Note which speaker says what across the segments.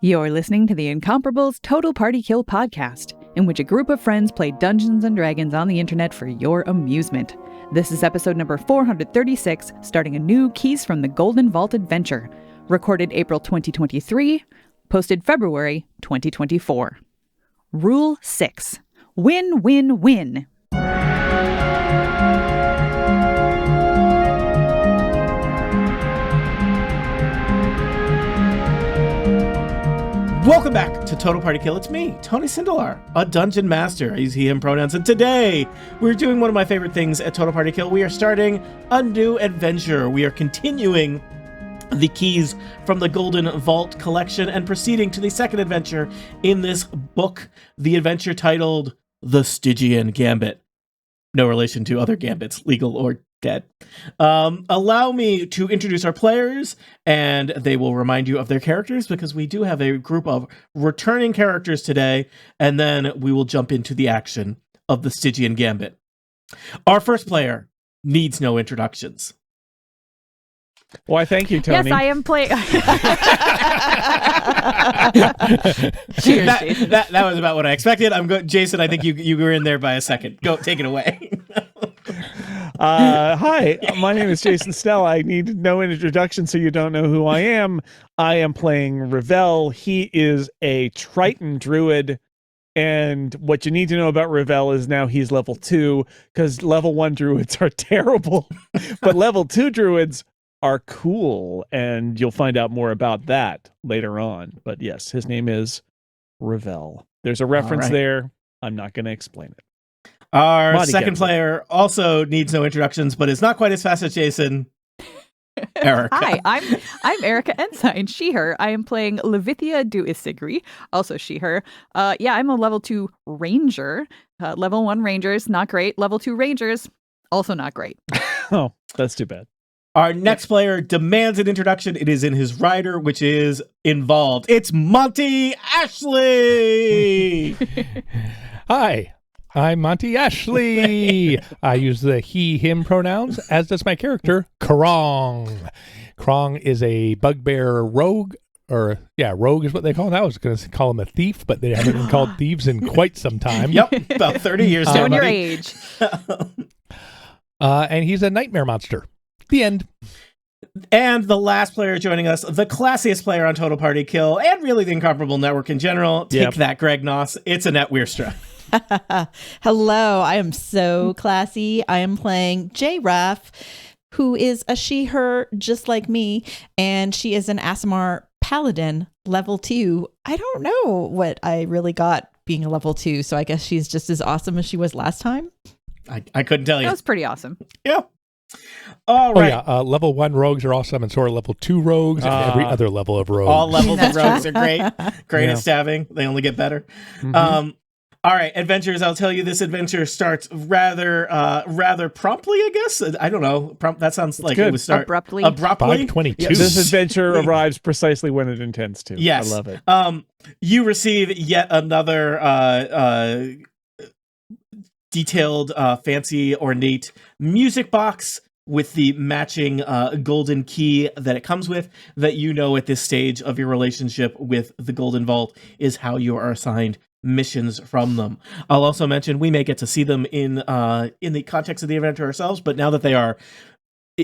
Speaker 1: You're listening to the Incomparables Total Party Kill podcast, in which a group of friends play Dungeons & Dragons on the internet for your amusement. This is episode number 436, starting a new Keys from the Golden Vault adventure. Recorded April 2023, posted February 2024. Rule 6. Win, win, win.
Speaker 2: Welcome back to Total Party Kill. It's me, Tony Sindelar, a dungeon master. I use he, him pronouns. And today, we're doing one of my favorite things at Total Party Kill. We are starting a new adventure. We are continuing the Keys from the Golden Vault collection and proceeding to the second adventure in this book, the adventure titled The Stygian Gambit. No relation to other gambits, legal or dead. Allow me to introduce our players, and they will remind you of their characters, because we do have a group of returning characters today, and then we will jump into the action of the Stygian Gambit. Our first player needs no introductions.
Speaker 3: Why, thank you, Tony.
Speaker 1: Yes, I am playing.
Speaker 2: Cheers, Jason. That was about what I expected. Jason, I think you were in there by a second. Go, take it away.
Speaker 3: Hi, my name is Jason Snell. I need no introduction, so you don't know who I am. I am playing Revelle. He is a Triton druid, and what you need to know about Revelle is now he's level 2, because level 1 druids are terrible, but level 2 druids are cool, and you'll find out more about that later on. But yes, his name is Revelle. There's a reference there. I'm not going to explain it.
Speaker 2: Our second player also needs no introductions, but is not quite as fast as Jason. Erica.
Speaker 1: Hi, I'm Erica Ensign, she, her. I am playing Levithia du Isigri, also she, her. I'm a level 2 ranger. Level 1 rangers, not great. Level 2 rangers, also not great.
Speaker 3: Oh, that's too bad.
Speaker 2: Our next player demands an introduction. It is in his rider, which is involved. It's Monty Ashley!
Speaker 4: Hi, I'm Monty Ashley. I use the he, him pronouns, as does my character, Krong. Krong is a bugbear rogue, rogue is what they call him. I was going to call him a thief, but they haven't been called thieves in quite some time.
Speaker 2: Yep, about 30 years now,
Speaker 1: Showing your age.
Speaker 4: And he's a nightmare monster. The end.
Speaker 2: And the last player joining us, the classiest player on Total Party Kill, and really the Incomparable Network in general. Take that, Greg Noss. It's Annette Weerstra.
Speaker 5: Hello, I am so classy. I am playing Jaee, who is a she, her, just like me, and she is an Aasimar Paladin, level 2. I don't know what I really got being a level 2, so I guess she's just as awesome as she was last time.
Speaker 2: I couldn't tell you.
Speaker 1: That was pretty awesome.
Speaker 2: Yeah. All right.
Speaker 4: Level 1 rogues are awesome, and so are level 2 rogues, and every other level of rogues.
Speaker 2: All levels of rogues are great. Great at stabbing. They only get better. Mm-hmm. All right, adventures. I'll tell you, this adventure starts rather promptly, I guess. I don't know. That sounds like it would start
Speaker 1: abruptly.
Speaker 4: 5:22.
Speaker 3: Yes. This adventure arrives precisely when it intends to.
Speaker 2: Yes.
Speaker 3: I love it.
Speaker 2: You receive yet another detailed, fancy, ornate music box with the matching golden key that it comes with, that you know at this stage of your relationship with the Golden Vault is how you are assigned missions from them. I'll also mention we may get to see them in the context of the adventure ourselves, but now that they are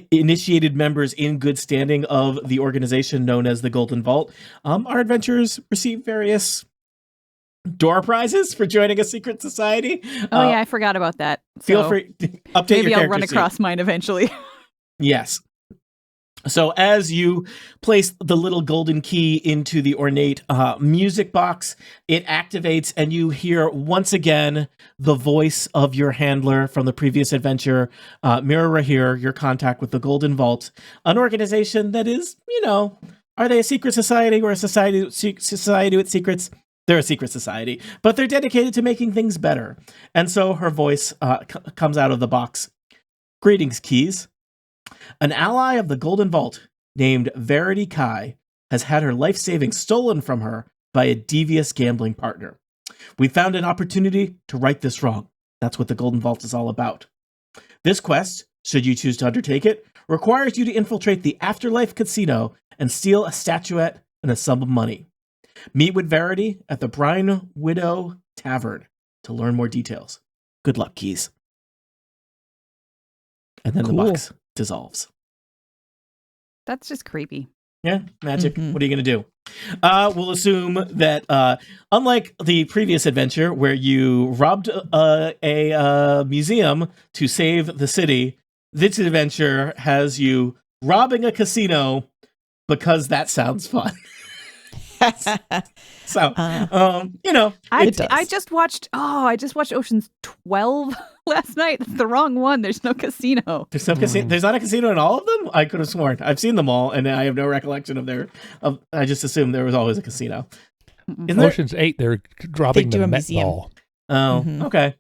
Speaker 2: initiated members in good standing of the organization known as the Golden Vault, our adventurers receive various door prizes for joining a secret society.
Speaker 1: Oh yeah, I forgot about that.
Speaker 2: Feel free to update
Speaker 1: maybe
Speaker 2: your
Speaker 1: I'll run
Speaker 2: sheet.
Speaker 1: across mine eventually.
Speaker 2: Yes. So as you place the little golden key into the ornate music box, it activates, and you hear once again the voice of your handler from the previous adventure, Mira Rahir, your contact with the Golden Vault, an organization that is, are they a secret society or a society with secrets? They're a secret society, but they're dedicated to making things better. And so her voice comes out of the box. Greetings, Keys. An ally of the Golden Vault named Verity Kai has had her life savings stolen from her by a devious gambling partner. We found an opportunity to right this wrong. That's what the Golden Vault is all about. This quest, should you choose to undertake it, requires you to infiltrate the Afterlife Casino and steal a statuette and a sum of money. Meet with Verity at the Brine Widow Tavern to learn more details. Good luck, Keys. And then the
Speaker 3: Cool.
Speaker 2: box dissolves.
Speaker 1: That's just creepy.
Speaker 2: Yeah, magic.
Speaker 5: Mhm.
Speaker 2: What are you going to do? We'll assume that unlike the previous adventure where you robbed a museum to save the city, this adventure has you robbing a casino because that sounds fun. So,
Speaker 5: It does.
Speaker 1: I just watched Ocean's 12 last night. That's the wrong one. There's no casino.
Speaker 2: there's no casino. There's not a casino in all of them. I could have sworn I've seen them all, and I have no recollection of. I just assumed there was always a casino.
Speaker 1: Mm-mm.
Speaker 2: Isn't there?
Speaker 4: Ocean's 8, they're robbing
Speaker 5: do
Speaker 4: the
Speaker 5: a
Speaker 4: Met
Speaker 5: museum.
Speaker 4: Ball.
Speaker 2: Oh,
Speaker 5: Mhm.
Speaker 2: okay.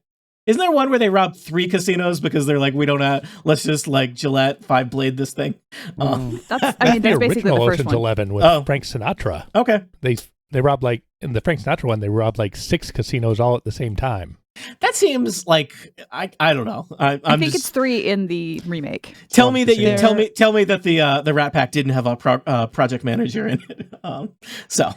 Speaker 2: Isn't there one where they rob 3 casinos because they're like, we don't have, let's just like Gillette 5-blade this thing?
Speaker 1: That's
Speaker 4: The
Speaker 1: basically
Speaker 4: original
Speaker 1: the first
Speaker 4: Ocean's
Speaker 1: one.
Speaker 4: 11 with
Speaker 2: Oh.
Speaker 4: Frank Sinatra.
Speaker 2: Okay.
Speaker 4: They robbed in the Frank Sinatra one, they robbed 6 casinos all at the same time.
Speaker 2: That seems like, I don't know.
Speaker 1: I
Speaker 2: I'm
Speaker 1: think
Speaker 2: just,
Speaker 1: it's 3 in the remake.
Speaker 2: tell me that you,
Speaker 5: There-
Speaker 2: tell me that the Rat Pack didn't have a project manager in it. So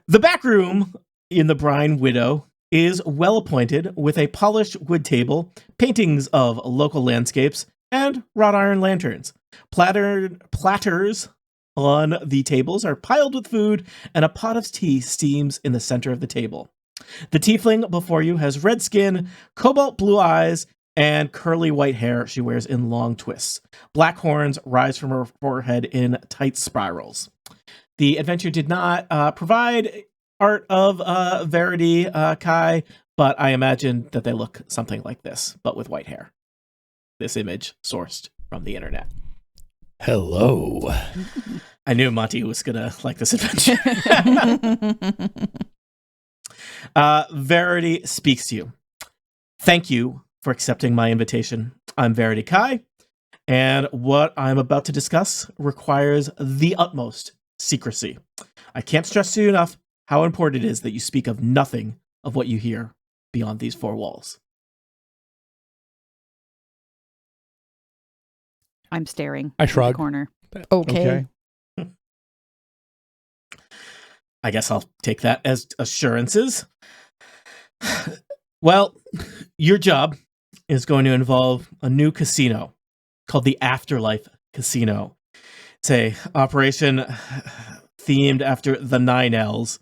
Speaker 2: the back room in the Brine Widow is well appointed with a polished wood table, paintings of local landscapes, and wrought iron lanterns. Platters on the tables are piled with food, and a pot of tea steams in the center of the table. The tiefling before you has red skin, cobalt blue eyes, and curly white hair she wears in long twists. Black horns rise from her forehead in tight spirals. The adventure did not provide art of Verity Kai, but I imagine that they look something like this, but with white hair. This image sourced from the internet.
Speaker 4: Hello.
Speaker 2: I knew Monty was gonna like this adventure. Verity speaks to you. Thank you for accepting my invitation. I'm Verity Kai, and what I'm about to discuss requires the utmost secrecy. I can't stress to you enough how important it is that you speak of nothing of what you hear beyond these 4 walls.
Speaker 1: I'm staring.
Speaker 4: I
Speaker 1: in the
Speaker 4: shrug.
Speaker 1: corner.
Speaker 5: Okay.
Speaker 2: I guess I'll take that as assurances. Well, your job is going to involve a new casino called the Afterlife Casino. It's a operation themed after the 9 L's.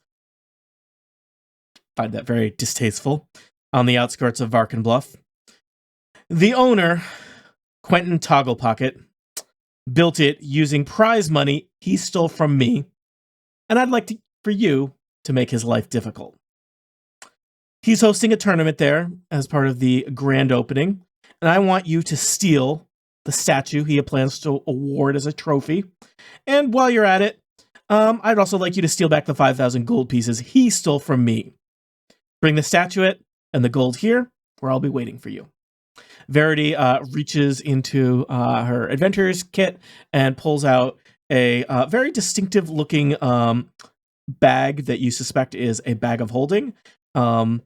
Speaker 2: Find that very distasteful. On the outskirts of Varkenbluff. The owner, Quentin Togglepocket, built it using prize money he stole from me, and I'd like for you to make his life difficult. He's hosting a tournament there as part of the grand opening, and I want you to steal the statue he plans to award as a trophy. And while you're at it, I'd also like you to steal back the 5,000 gold pieces he stole from me. Bring the statuette and the gold here, where I'll be waiting for you. Verity reaches into her adventurer's kit and pulls out a very distinctive looking bag that you suspect is a bag of holding. And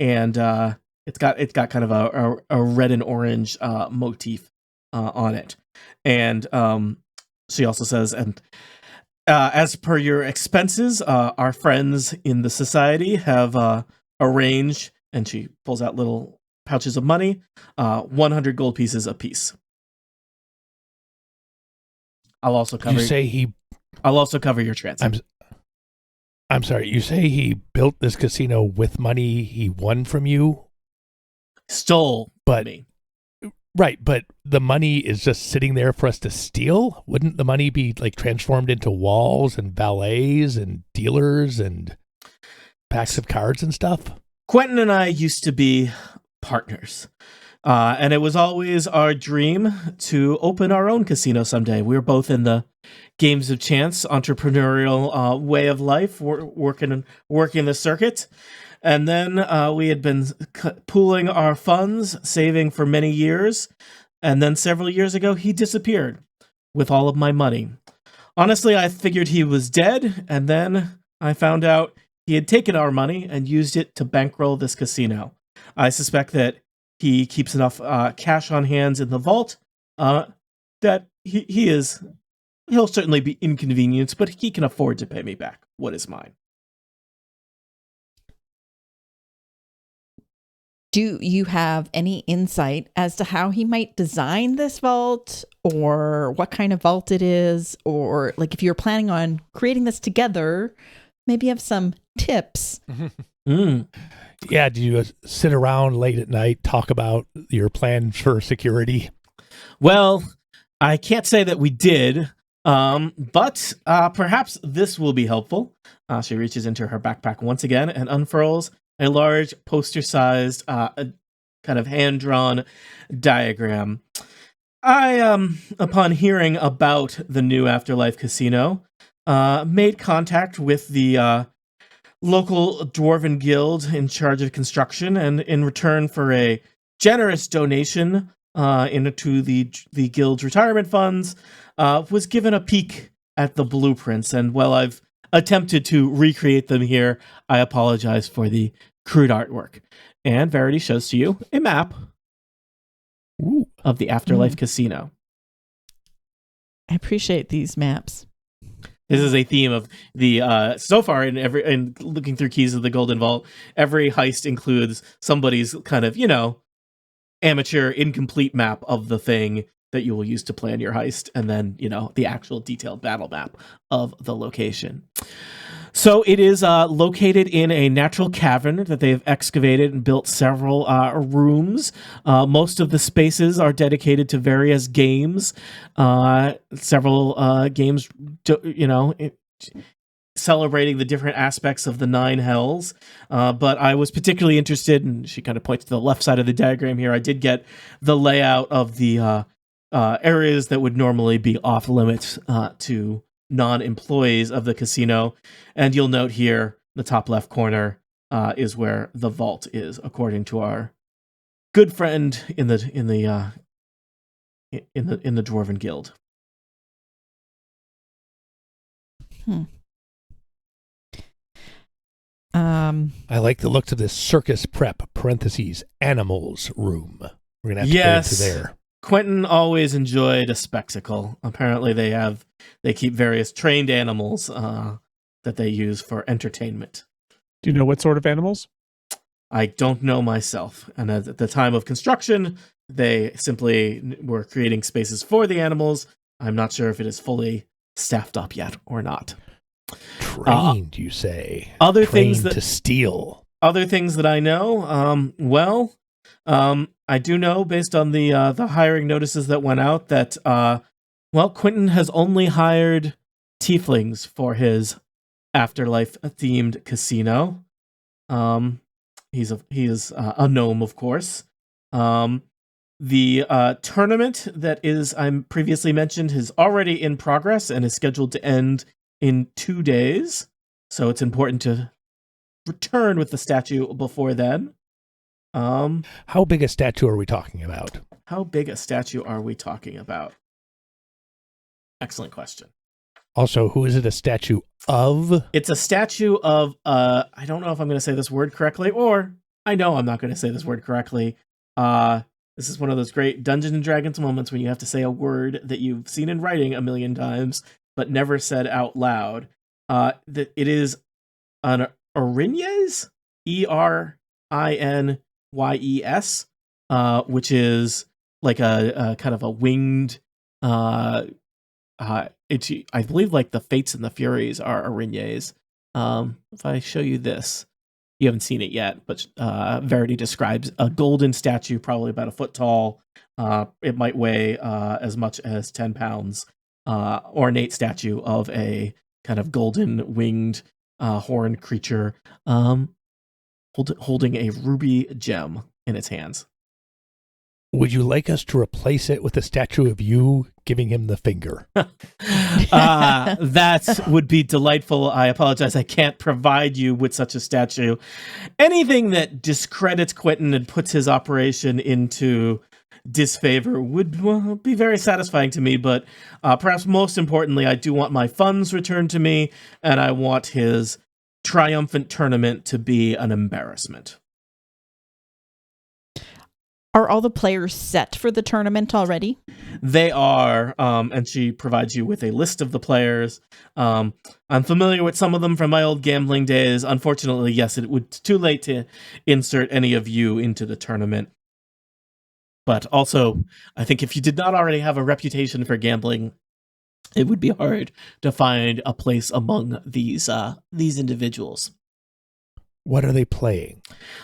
Speaker 2: it's got kind of a red and orange motif on it. And she also says, and as per your expenses, our friends in the society have arranged, and she pulls out little pouches of money, 100 gold pieces apiece. I'll also cover. I'll also cover your transit.
Speaker 4: I'm sorry. You say he built this casino with money he won from you?
Speaker 2: Stole,
Speaker 4: But
Speaker 2: me.
Speaker 4: Right, but the money is just sitting there for us to steal? Wouldn't the money be transformed into walls and valets and dealers and packs of cards and stuff?
Speaker 2: Quentin and I used to be partners. And it was always our dream to open our own casino someday. We were both in the games of chance, entrepreneurial way of life, working the circuit. And then we had been pooling our funds, saving for many years. And then several years ago, he disappeared with all of my money. Honestly, I figured he was dead. And then I found out he had taken our money and used it to bankroll this casino. I suspect that he keeps enough cash on hands in the vault that he'll certainly be inconvenienced, but he can afford to pay me back what is mine.
Speaker 5: Do you have any insight as to how he might design this vault, or what kind of vault it is, or like if you're planning on creating this together, maybe you have some tips?
Speaker 4: Yeah, do you sit around late at night, talk about your plan for security?
Speaker 2: Well, I can't say that we did, but perhaps this will be helpful. She reaches into her backpack once again and unfurls a large poster-sized, kind of hand-drawn diagram. Upon hearing about the new Afterlife Casino, made contact with the local Dwarven Guild in charge of construction, and in return for a generous donation into the Guild's retirement funds, was given a peek at the blueprints. And while I've attempted to recreate them here, I apologize for the crude artwork. And Verity shows to you a map of the Afterlife Casino.
Speaker 5: I appreciate these maps.
Speaker 2: This is a theme of the so far in looking through Keys of the Golden Vault. Every heist includes somebody's kind of, amateur, incomplete map of the thing that you will use to plan your heist, and then the actual detailed battle map of the location. So it is located in a natural cavern that they have excavated and built several rooms. Most of the spaces are dedicated to various games. Several games, celebrating the different aspects of the Nine Hells. But I was particularly interested, and she kind of points to the left side of the diagram here. I did get the layout of the areas that would normally be off limits to non-employees of the casino, and you'll note here the top left corner is where the vault is, according to our good friend in the Dwarven Guild.
Speaker 4: I like the looks of this circus prep (animals) room. We're gonna have to go into there.
Speaker 2: Quentin always enjoyed a spectacle. Apparently they keep various trained animals that they use for entertainment.
Speaker 3: Do you know what sort of animals?
Speaker 2: I don't know myself. And at the time of construction, they simply were creating spaces for the animals. I'm not sure if it is fully staffed up yet or not.
Speaker 4: Trained, you say?
Speaker 2: Other
Speaker 4: Trained
Speaker 2: things
Speaker 4: to steal.
Speaker 2: Other things that I know, I do know, based on the hiring notices that went out, that Quentin has only hired tieflings for his afterlife-themed casino. He is a gnome, of course. The tournament that I previously mentioned is already in progress and is scheduled to end in 2 days. So it's important to return with the statue before then.
Speaker 4: How big a statue are we talking about?
Speaker 2: Excellent question.
Speaker 4: Also, who is it a statue of?
Speaker 2: It's a statue of, I don't know if I'm going to say this word correctly, or I know I'm not going to say this word correctly. This is one of those great Dungeons and Dragons moments when you have to say a word that you've seen in writing a million times, but never said out loud. That it is an Erinyes, Erinyes, which is like a kind of a winged, I believe like the Fates and the Furies are Erinyes. If I show you this, you haven't seen it yet, but Verity describes a golden statue, probably about a foot tall. It might weigh as much as 10 pounds. Ornate statue of a kind of golden winged horned creature, holding a ruby gem in its hands.
Speaker 4: Would you like us to replace it with a statue of you giving him the finger?
Speaker 2: That would be delightful. I apologize. I can't provide you with such a statue. Anything that discredits Quentin and puts his operation into disfavor would be very satisfying to me, but perhaps most importantly, I do want my funds returned to me, and I want his triumphant tournament to be an embarrassment.
Speaker 5: Are all the players set for the tournament already?
Speaker 2: They are, and she provides you with a list of the players. I'm familiar with some of them from my old gambling days. Unfortunately, yes, it would too late to insert any of you into the tournament. But also, I think if you did not already have a reputation for gambling, it would be hard to find a place among these individuals.
Speaker 4: What are they playing?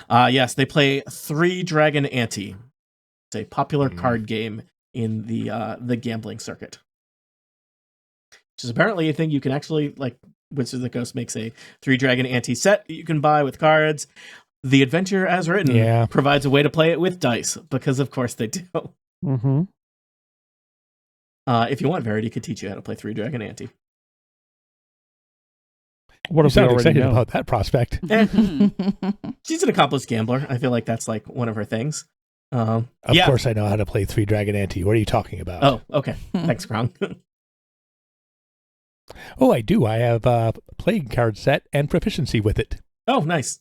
Speaker 2: Yes, they play Three Dragon Ante. It's a popular card game in the gambling circuit, which is apparently a thing you can actually, like, Wizards of the Coast makes a Three Dragon Ante set that you can buy with cards. The Adventure as Written provides a way to play it with dice, because of course they do.
Speaker 3: Mm-hmm.
Speaker 2: If you want, Verity could teach you how to play Three Dragon Ante.
Speaker 3: What
Speaker 4: You
Speaker 3: if we
Speaker 4: sound
Speaker 3: already
Speaker 4: excited
Speaker 3: know?
Speaker 4: about that prospect.
Speaker 2: She's an accomplished gambler. I feel like that's like one of her things.
Speaker 4: Of course I know how to play Three Dragon Ante. What are you talking about?
Speaker 2: Oh, okay. Thanks, Krong.
Speaker 4: Oh, I do. I have a playing card set and proficiency with it.
Speaker 2: Oh, nice.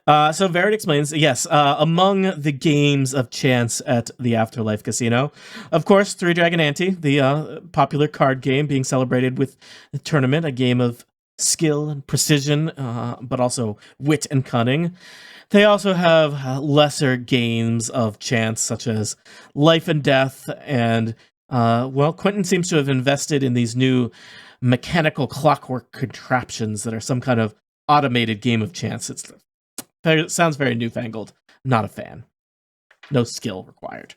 Speaker 2: So Verity explains, yes, among the games of chance at the Afterlife Casino, of course, Three Dragon Ante, the popular card game being celebrated with the tournament, a game of skill and precision, but also wit and cunning. They also have lesser games of chance, such as Life and Death, and, Quentin seems to have invested in these new mechanical clockwork contraptions that are some kind of automated game of chance. It sounds very newfangled. Not a fan. No skill required.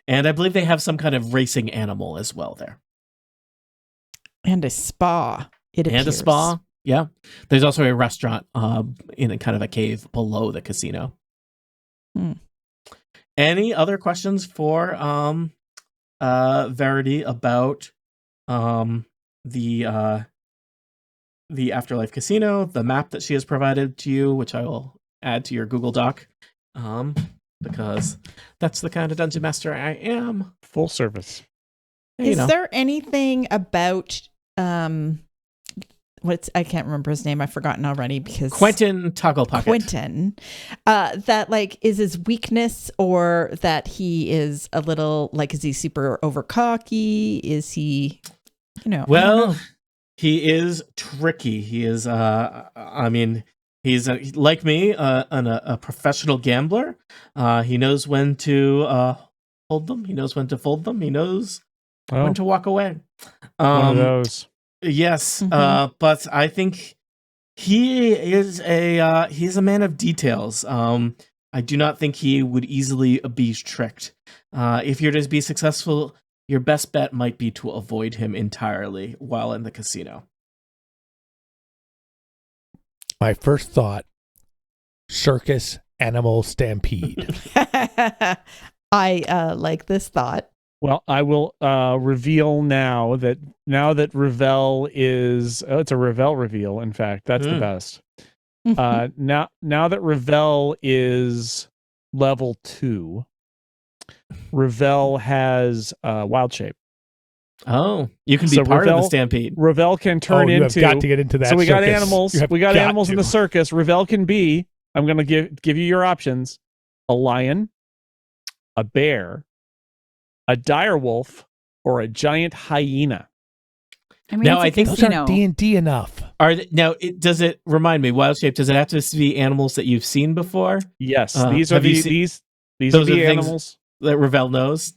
Speaker 2: And I believe they have some kind of racing animal as well there.
Speaker 5: And a spa, it appears.
Speaker 2: And a spa, yeah. There's also a restaurant in a kind of a cave below the casino. Any other questions for Verity about the Afterlife Casino, the map that she has provided to you, which I will add to your Google Doc, because that's the kind of dungeon master I am.
Speaker 3: Full service.
Speaker 5: Is there anything about I can't remember his name, I've forgotten already because
Speaker 2: Quentin Togglepocket.
Speaker 5: Quentin, that like is his weakness, or that he is a little like, is he super over cocky? Is he,
Speaker 2: Well, he is tricky. He is, he's like me, a professional gambler. He knows when to hold them. He knows when to fold them. He knows when to walk away.
Speaker 3: One of those.
Speaker 2: Yes, but I think he is he's a man of details. I do not think he would easily be tricked. If you're to be successful, your best bet might be to avoid him entirely while in the casino.
Speaker 4: My first thought, circus animal stampede.
Speaker 5: I like this thought.
Speaker 3: Well, I will reveal now that Revelle is it's a Revelle reveal. In fact, that's the best. Now that Revelle is level 2, Revelle has wild shape.
Speaker 2: Oh, you can be part of the stampede.
Speaker 3: Revelle can turn into.
Speaker 4: You've got to get into that.
Speaker 3: So we got
Speaker 4: circus.
Speaker 3: animals. We got animals in the circus. Revelle can be. I'm going to give you your options: a lion, a bear, a direwolf, or a giant hyena.
Speaker 1: I mean,
Speaker 2: now I think
Speaker 4: those aren't D&D enough.
Speaker 2: Does it remind me, wild shape? Does it have to be animals that you've seen before?
Speaker 3: Yes, these are the animals
Speaker 2: that Revelle knows.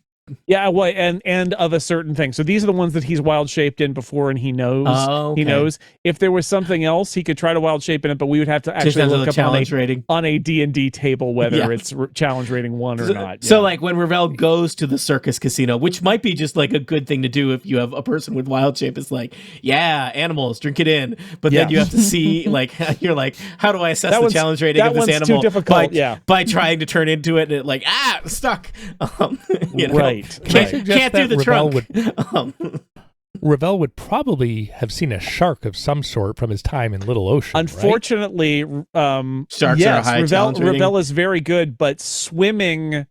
Speaker 3: Yeah, well, and of a certain thing. So these are the ones that he's wild shaped in before, and he knows.
Speaker 2: Oh, okay.
Speaker 3: He knows if there was something else, he could try to wild shape in it, but we would have to actually look up on a D&D table whether it's challenge rating 1 or not.
Speaker 2: So, like when Revelle goes to the circus casino, which might be just like a good thing to do if you have a person with wild shape, is like, yeah, animals, drink it in. But then you have to see, like, you're like, how do I assess the challenge rating of this animal?
Speaker 3: Too difficult,
Speaker 2: by trying to turn into it, and like, stuck.
Speaker 3: Right.
Speaker 2: Can't do the trunk.
Speaker 4: Revelle would probably have seen a shark of some sort from his time in Little Ocean.
Speaker 2: Sharks
Speaker 3: Unfortunately,
Speaker 2: are a high challenge rating.
Speaker 3: Revelle is very good, but swimming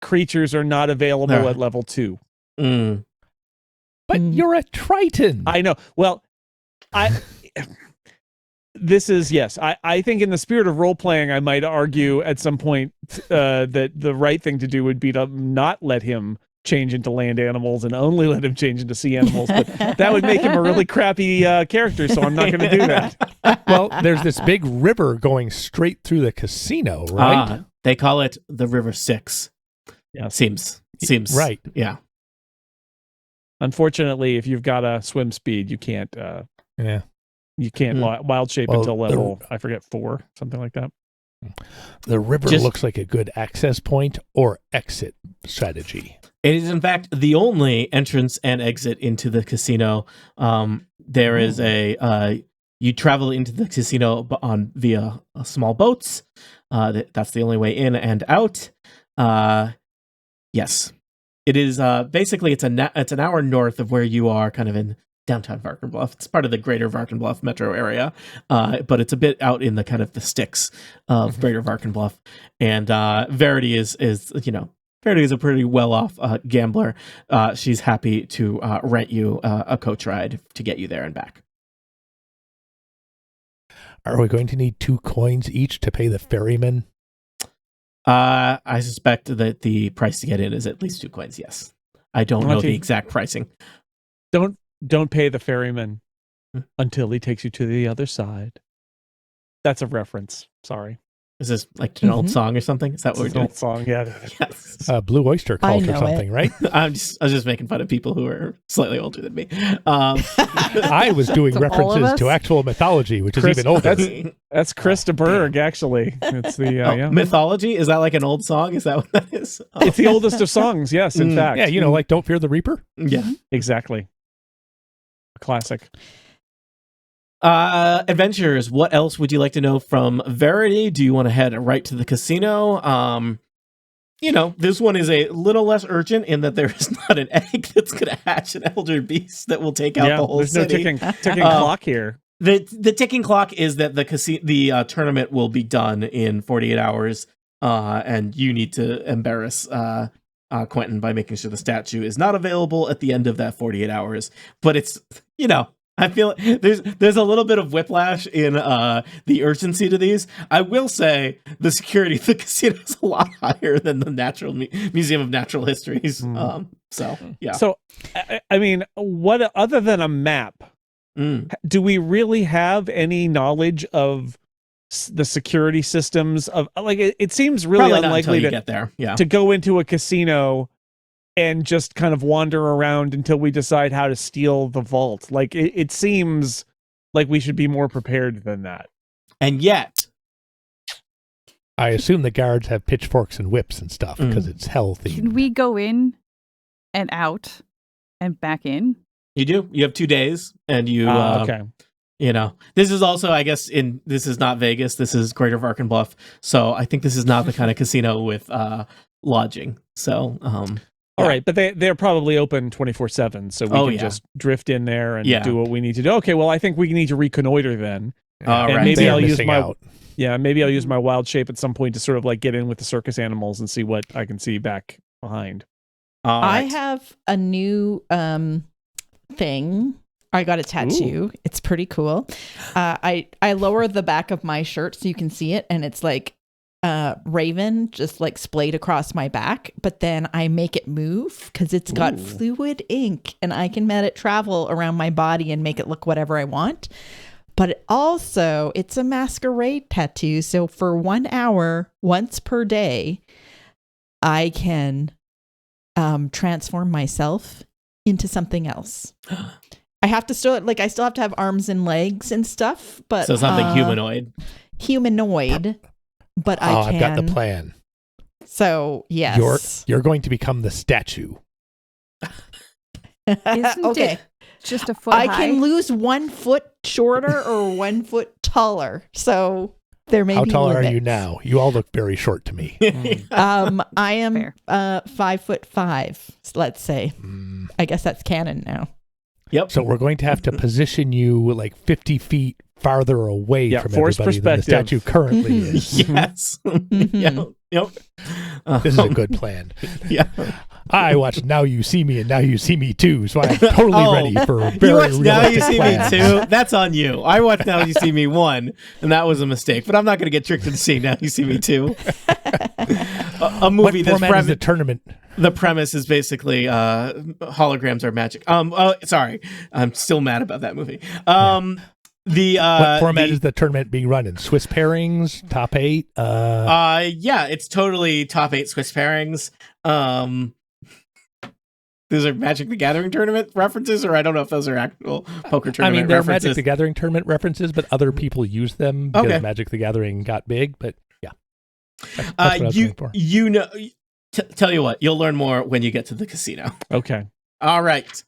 Speaker 3: creatures are not available at level 2.
Speaker 4: But you're a Triton.
Speaker 3: I know. Well, this is, yes, I think in the spirit of role playing, I might argue at some point that the right thing to do would be to not let him change into land animals and only let him change into sea animals, but that would make him a really crappy character, so I'm not going to do that.
Speaker 4: Well, there's this big river going straight through the casino, right?
Speaker 2: They call it the River Styx.
Speaker 3: Yeah.
Speaker 2: Seems
Speaker 4: right.
Speaker 2: Yeah.
Speaker 3: Unfortunately, if you've got a swim speed, you can't you can't wild shape until level, I forget, 4, something like that.
Speaker 4: The river looks like a good access point or exit strategy.
Speaker 2: It is, in fact, the only entrance and exit into the casino. There is you travel into the casino via small boats. That's the only way in and out. Yes, it is. Basically, it's an hour north of where you are, kind of in downtown Varkenbluff. It's part of the greater Varkenbluff metro area, but it's a bit out in the kind of the sticks of greater Varkenbluff. And Verity is Verity is a pretty well-off gambler. She's happy to rent you a coach ride to get you there and back.
Speaker 4: Are we going to need 2 coins each to pay the ferryman?
Speaker 2: I suspect that the price to get in is at least 2 coins, yes. I don't know the exact pricing.
Speaker 3: Don't pay the ferryman until he takes you to the other side. That's a reference. Sorry.
Speaker 2: Is this like an old song or something? Is that what we're doing?
Speaker 3: Old song, yeah.
Speaker 2: Yes.
Speaker 4: Blue Oyster Cult or something, right?
Speaker 2: I was just making fun of people who are slightly older than me.
Speaker 4: I was doing references to actual mythology, which is even older.
Speaker 3: That's Chris de Burgh, actually. It's the
Speaker 2: mythology. Is that like an old song? Is that what that is?
Speaker 3: It's the oldest of songs. Yes, in fact.
Speaker 4: Yeah, like "Don't Fear the Reaper."
Speaker 2: Yeah,
Speaker 3: exactly. A classic.
Speaker 2: Adventurers, what else would you like to know from Verity? Do you want to head right to the casino? This one is a little less urgent in that there is not an egg that's going to hatch an elder beast that will take out the whole city.
Speaker 3: There's no ticking clock here.
Speaker 2: The ticking clock is that the tournament will be done in 48 hours, and you need to embarrass Quentin by making sure the statue is not available at the end of that 48 hours. But it's, I feel there's a little bit of whiplash in the urgency to these. I will say the security of the casino is a lot higher than the Museum of Natural Histories. So yeah.
Speaker 3: So I mean, what other than a map? Do we really have any knowledge of the security systems of it seems really
Speaker 2: probably
Speaker 3: unlikely to
Speaker 2: get there. Yeah.
Speaker 3: To go into a casino and just kind of wander around until we decide how to steal the vault. It seems like we should be more prepared than that.
Speaker 2: And yet,
Speaker 4: I assume the guards have pitchforks and whips and stuff because it's healthy.
Speaker 1: Can we go in and out and back in?
Speaker 2: You do. You have 2 days, and you.
Speaker 3: Okay.
Speaker 2: This is also, I guess, this is not Vegas. This is Greater Varkenbluff. So I think this is not the kind of casino with lodging. So.
Speaker 3: All right, but they're probably open 24/7, so we can just drift in there and do what we need to do. Okay, well, I think we need to reconnoiter then.
Speaker 2: And
Speaker 3: maybe I'll use I'll use my wild shape at some point to sort of get in with the circus animals and see what I can see back behind.
Speaker 5: I have a new thing. I got a tattoo. Ooh. It's pretty cool. I lower the back of my shirt so you can see it, and it's like raven just splayed across my back, but then I make it move because it's got fluid ink and I can let it travel around my body and make it look whatever I want. But also it's a masquerade tattoo, so for 1 hour once per day I can transform myself into something else. I have to still I still have to have arms and legs and stuff, but
Speaker 2: so something humanoid.
Speaker 5: But I can.
Speaker 4: I've got the plan.
Speaker 5: So yes,
Speaker 4: you're going to become the statue.
Speaker 1: Isn't
Speaker 5: okay.
Speaker 1: it just a foot
Speaker 5: I
Speaker 1: high?
Speaker 5: can lose 1 foot shorter or 1 foot taller. So there may be
Speaker 4: How tall
Speaker 5: limits.
Speaker 4: are you now? You all look very short to me.
Speaker 5: I am 5'5", let's say. I guess that's canon now.
Speaker 2: Yep.
Speaker 4: So we're going to have to position you 50 feet farther away from everybody than the statue currently is.
Speaker 2: Yes. Yep.
Speaker 4: This is a good plan.
Speaker 2: Yeah.
Speaker 4: I watched Now You See Me and Now You See Me Too, so I'm totally ready for a very
Speaker 2: You watched Now You
Speaker 4: realistic
Speaker 2: See
Speaker 4: plan.
Speaker 2: Me 2? That's on you. I watched Now You See Me 1, and that was a mistake. But I'm not going to get tricked into seeing Now You See Me 2. A movie
Speaker 4: What
Speaker 2: that's
Speaker 4: format is the tournament?
Speaker 2: the premise is basically holograms are magic. Sorry, I'm still mad about that movie.
Speaker 4: What format is the tournament being run in? Swiss pairings, top 8?
Speaker 2: Yeah, it's totally top 8 Swiss pairings. Those are Magic the Gathering tournament references, or I don't know if those are actual poker tournament
Speaker 4: they're
Speaker 2: references.
Speaker 4: Magic the Gathering tournament references, but other people use them because Magic the Gathering got big. But yeah, that's what I was going for.
Speaker 2: You know, tell you what, you'll learn more when you get to the casino.
Speaker 3: Okay.
Speaker 2: All right.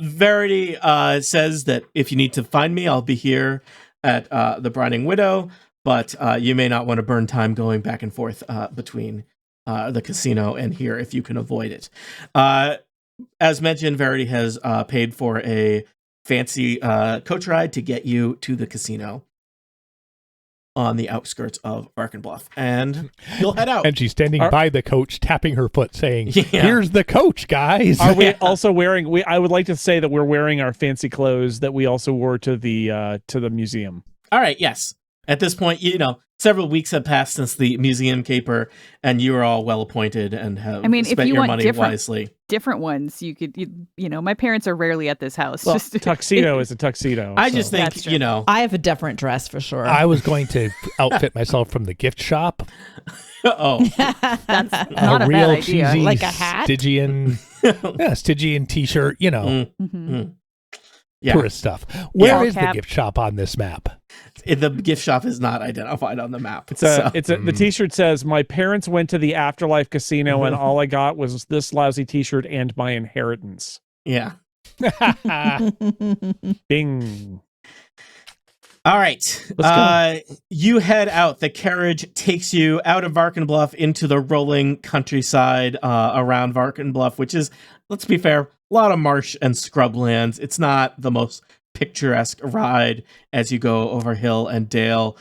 Speaker 2: Verity says that if you need to find me, I'll be here at the Brining Widow, but you may not want to burn time going back and forth between the casino and here if you can avoid it. As mentioned, Verity has paid for a fancy coach ride to get you to the casino on the outskirts of Varkenbluff, and you'll head out.
Speaker 4: And she's standing by the coach, tapping her foot, saying,
Speaker 2: Yeah.
Speaker 4: "Here's the coach, guys."
Speaker 3: Are we also wearing? I would like to say that we're wearing our fancy clothes that we also wore to the museum.
Speaker 2: All right, yes. At this point, several weeks have passed since the museum caper, and you are all well appointed and have
Speaker 1: if
Speaker 2: spent
Speaker 1: you
Speaker 2: your
Speaker 1: want
Speaker 2: money wisely.
Speaker 1: different ones, you could, my parents are rarely at this house.
Speaker 3: Well,
Speaker 1: Just
Speaker 3: tuxedo is a tuxedo.
Speaker 2: I just think,
Speaker 1: That's true.
Speaker 5: I have a different dress for sure.
Speaker 4: I was going to outfit myself from the gift shop.
Speaker 1: That's not a
Speaker 4: real
Speaker 1: bad idea.
Speaker 4: cheesy
Speaker 5: Like a hat?
Speaker 4: Stygian t-shirt,
Speaker 1: Mhm.
Speaker 2: Yeah.
Speaker 4: tourist stuff. Where is
Speaker 1: Cap.
Speaker 4: the gift shop on this map?
Speaker 2: The gift shop is not identified on the map.
Speaker 3: The T-shirt says, "My parents went to the Afterlife Casino, and all I got was this lousy T-shirt and my inheritance."
Speaker 2: Yeah.
Speaker 3: Bing.
Speaker 2: All right.
Speaker 3: Let's go.
Speaker 2: You head out. The carriage takes you out of Varkenbluff into the rolling countryside around Varkenbluff, which is, let's be fair, a lot of marsh and scrublands. It's not the most picturesque ride as you go over hill and dale.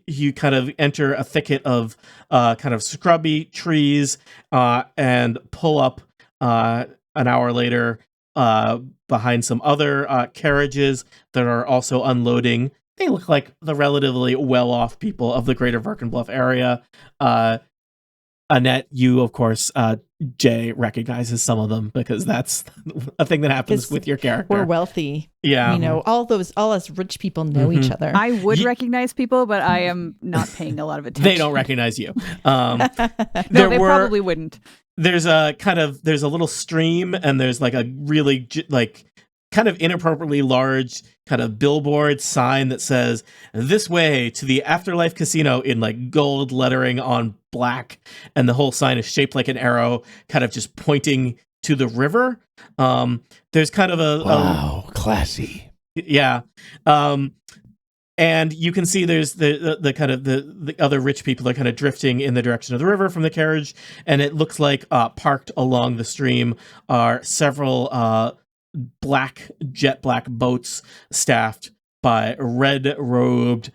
Speaker 2: You kind of enter a thicket of kind of scrubby trees and pull up an hour later behind some other carriages that are also unloading. They look like the relatively well-off people of the greater Varkenbluff area. Annette, you, of course, Jaee recognizes some of them because that's a thing that happens with your character.
Speaker 5: We're wealthy.
Speaker 2: Yeah.
Speaker 5: All us rich people know each other.
Speaker 1: I would recognize people, but I am not paying a lot of attention.
Speaker 2: They don't recognize you.
Speaker 1: No, they probably wouldn't.
Speaker 2: There's a little stream, and there's like a really kind of inappropriately large kind of billboard sign that says "This way to the Afterlife Casino" in like gold lettering on black, and the whole sign is shaped like an arrow, kind of just pointing to the river. There's kind of
Speaker 4: Wow, classy.
Speaker 2: Yeah. And you can see there's the kind of the other rich people are kind of drifting in the direction of the river from the carriage, and it looks like parked along the stream are several jet black boats staffed by red-robed.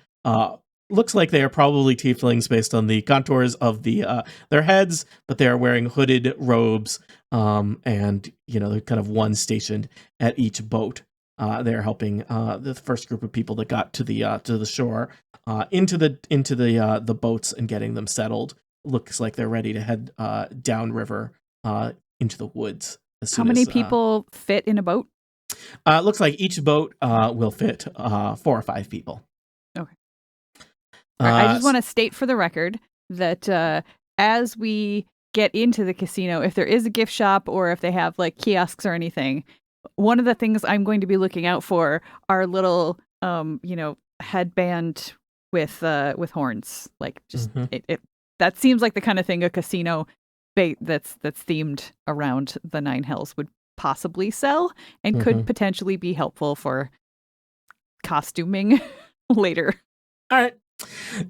Speaker 2: Looks like they are probably tieflings based on the contours of their heads, but they are wearing hooded robes, and they're kind of one stationed at each boat. They're helping the first group of people that got to the shore into the boats and getting them settled. Looks like they're ready to head downriver into the woods.
Speaker 1: How many people fit in a boat?
Speaker 2: Looks like each boat will fit 4 or 5 people.
Speaker 1: Okay. I just want to state for the record that as we get into the casino, if there is a gift shop or if they have like kiosks or anything, one of the things I'm going to be looking out for are little, headband with horns. Like just it that seems like the kind of thing a casino bait that's themed around the Nine Hells would possibly sell and could potentially be helpful for costuming later.
Speaker 2: All right.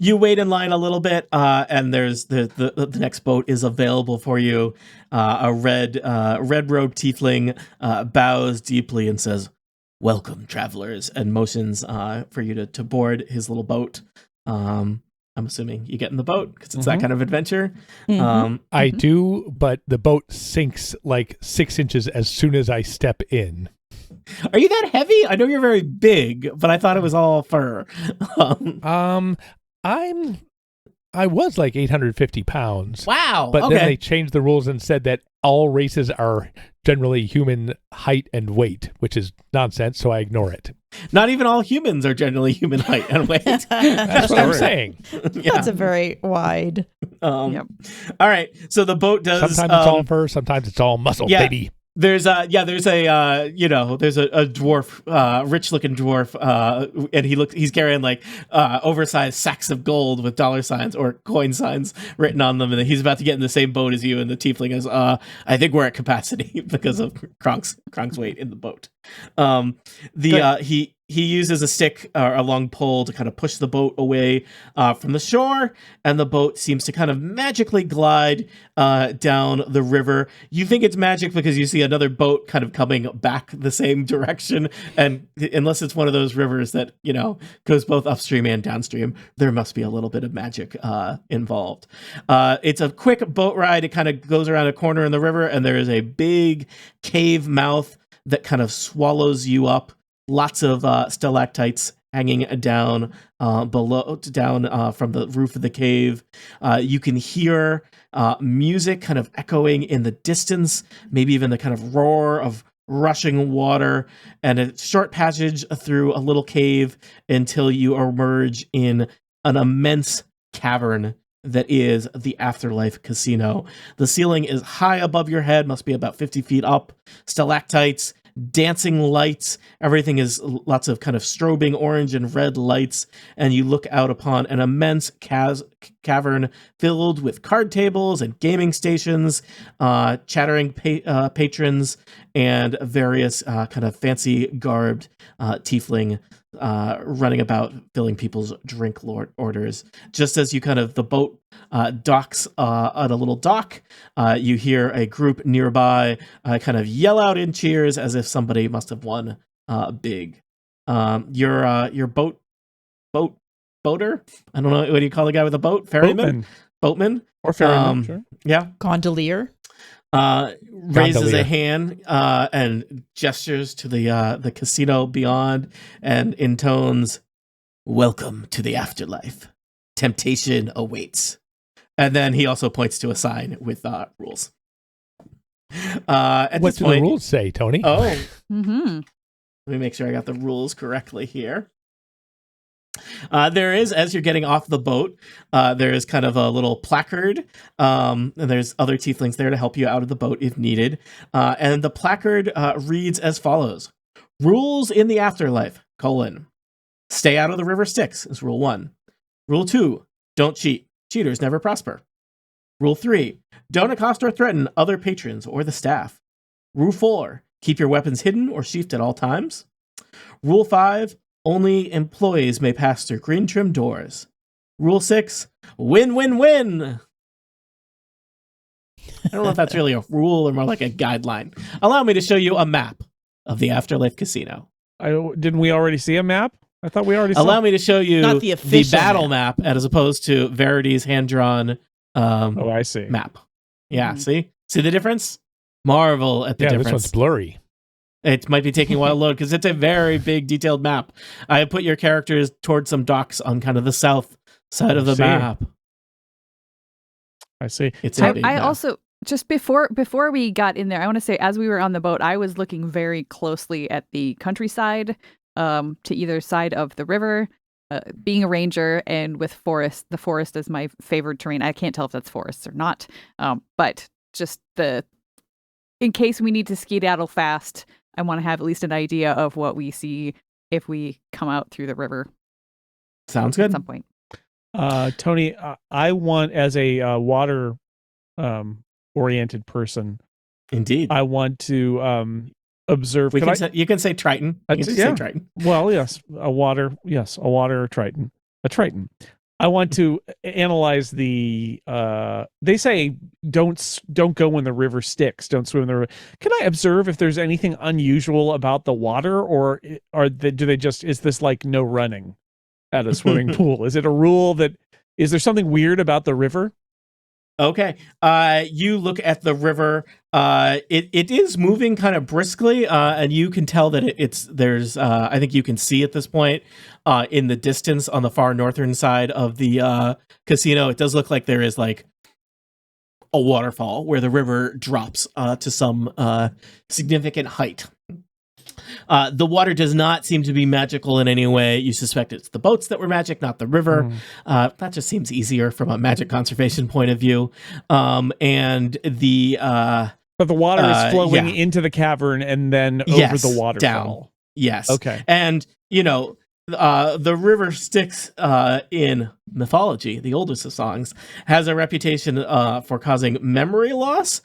Speaker 2: You wait in line a little bit, and there's the next boat is available for you. A red-robed tiefling bows deeply and says, "Welcome, travelers," and motions for you to board his little boat. I'm assuming you get in the boat because it's that kind of adventure.
Speaker 4: I do, but the boat sinks like 6 inches as soon as I step in.
Speaker 2: Are you that heavy? I know you're very big, but I thought it was all fur.
Speaker 4: I was like 850 pounds.
Speaker 2: Wow.
Speaker 4: But
Speaker 2: okay.
Speaker 4: then they changed the rules and said that all races are generally human height and weight, which is nonsense, so I ignore it.
Speaker 2: Not even all humans are generally human height and weight.
Speaker 4: That's what I'm saying.
Speaker 2: Yeah.
Speaker 5: That's a very wide.
Speaker 2: All right. So the boat does.
Speaker 4: Sometimes it's all fur, sometimes it's all muscle, baby.
Speaker 2: There's a dwarf, rich looking dwarf, and he's carrying like oversized sacks of gold with dollar signs or coin signs written on them, and he's about to get in the same boat as you. And the tiefling is, I think we're at capacity because of Kronk's weight in the boat. He uses a stick or a long pole to kind of push the boat away from the shore, and the boat seems to kind of magically glide down the river. You think it's magic because you see another boat kind of coming back the same direction, and unless it's one of those rivers that, goes both upstream and downstream, there must be a little bit of magic involved. It's a quick boat ride. It kind of goes around a corner in the river, and there is a big cave mouth that kind of swallows you up. Lots of stalactites hanging down from the roof of the cave. You can hear music kind of echoing in the distance, maybe even the kind of roar of rushing water, and a short passage through a little cave until you emerge in an immense cavern that is the Afterlife Casino. The ceiling is high above your head, must be about 50 feet up. Stalactites, dancing lights, everything is lots of kind of strobing orange and red lights, and you look out upon an immense cavern filled with card tables and gaming stations, chattering patrons, and various kind of fancy garbed tiefling running about filling people's drink orders. Just as the boat docks at a little dock, you hear a group nearby kind of yell out in cheers as if somebody must have won big. Your boater? I don't know, what do you call the guy with a boat? Ferryman? Boatman?
Speaker 3: Or ferryman, sure.
Speaker 2: Yeah.
Speaker 5: Gondolier.
Speaker 2: Raises a hand and gestures to the casino beyond and intones, "Welcome to the afterlife. Temptation awaits." And then he also points to a sign with rules.
Speaker 4: What do the rules say, Tony?
Speaker 2: Oh. Let me make sure I got the rules correctly here. There is, as you're getting off the boat, there is kind of a little placard, and there's other tieflings there to help you out of the boat if needed. And the placard reads as follows: "Rules in the afterlife, : stay out of the river Styx is rule 1. Rule 2, don't cheat. Cheaters never prosper. Rule 3, don't accost or threaten other patrons or the staff. Rule 4, keep your weapons hidden or sheathed at all times. Rule 5, only employees may pass through green trim doors. Rule 6, win, win, win." I don't know if that's really a rule or more like a guideline. Allow me to show you a map of the Afterlife Casino.
Speaker 3: Didn't we already see a map? I thought we already saw.
Speaker 2: Allow me to show you
Speaker 5: Not the official
Speaker 2: battle map as opposed to Verity's hand-drawn
Speaker 3: I see.
Speaker 2: map. Yeah, see the difference? Marvel at the difference.
Speaker 4: This one's blurry.
Speaker 2: It might be taking a while to load because it's a very big, detailed map. I have put your characters towards some docks on kind of the south side of the map.
Speaker 3: I see.
Speaker 2: It's
Speaker 1: I also, just before we got in there, I want to say, as we were on the boat, I was looking very closely at the countryside, to either side of the river. Being a ranger and with forest, the forest is my favorite terrain. I can't tell if that's forests or not, but just in case we need to skedaddle fast, I want to have at least an idea of what we see if we come out through the river.
Speaker 2: Sounds good.
Speaker 1: At some point.
Speaker 3: Tony, I want, as a water oriented person,
Speaker 2: Indeed,
Speaker 3: I want to observe.
Speaker 2: You can say Triton. You can say Triton.
Speaker 3: Well, yes, a water Triton. A Triton. I want to analyze the. They say don't go when the river Styx. Don't swim in the river. Can I observe if there's anything unusual about the water, or is this like no running at a swimming pool? Is it a rule that Is there something weird about the river?
Speaker 2: Okay. You look at the river. It is moving kind of briskly, and you can tell that there's. I think you can see at this point, in the distance on the far northern side of the casino. It does look like there is like a waterfall where the river drops to some significant height. The water does not seem to be magical in any way. You suspect it's the boats that were magic, not the river. That just seems easier from a magic conservation point of view. And the
Speaker 3: but the water is flowing into the cavern and then over the waterfall.
Speaker 2: Down. Yes.
Speaker 3: Okay.
Speaker 2: And the river Styx in mythology, the oldest of songs, has a reputation for causing memory loss.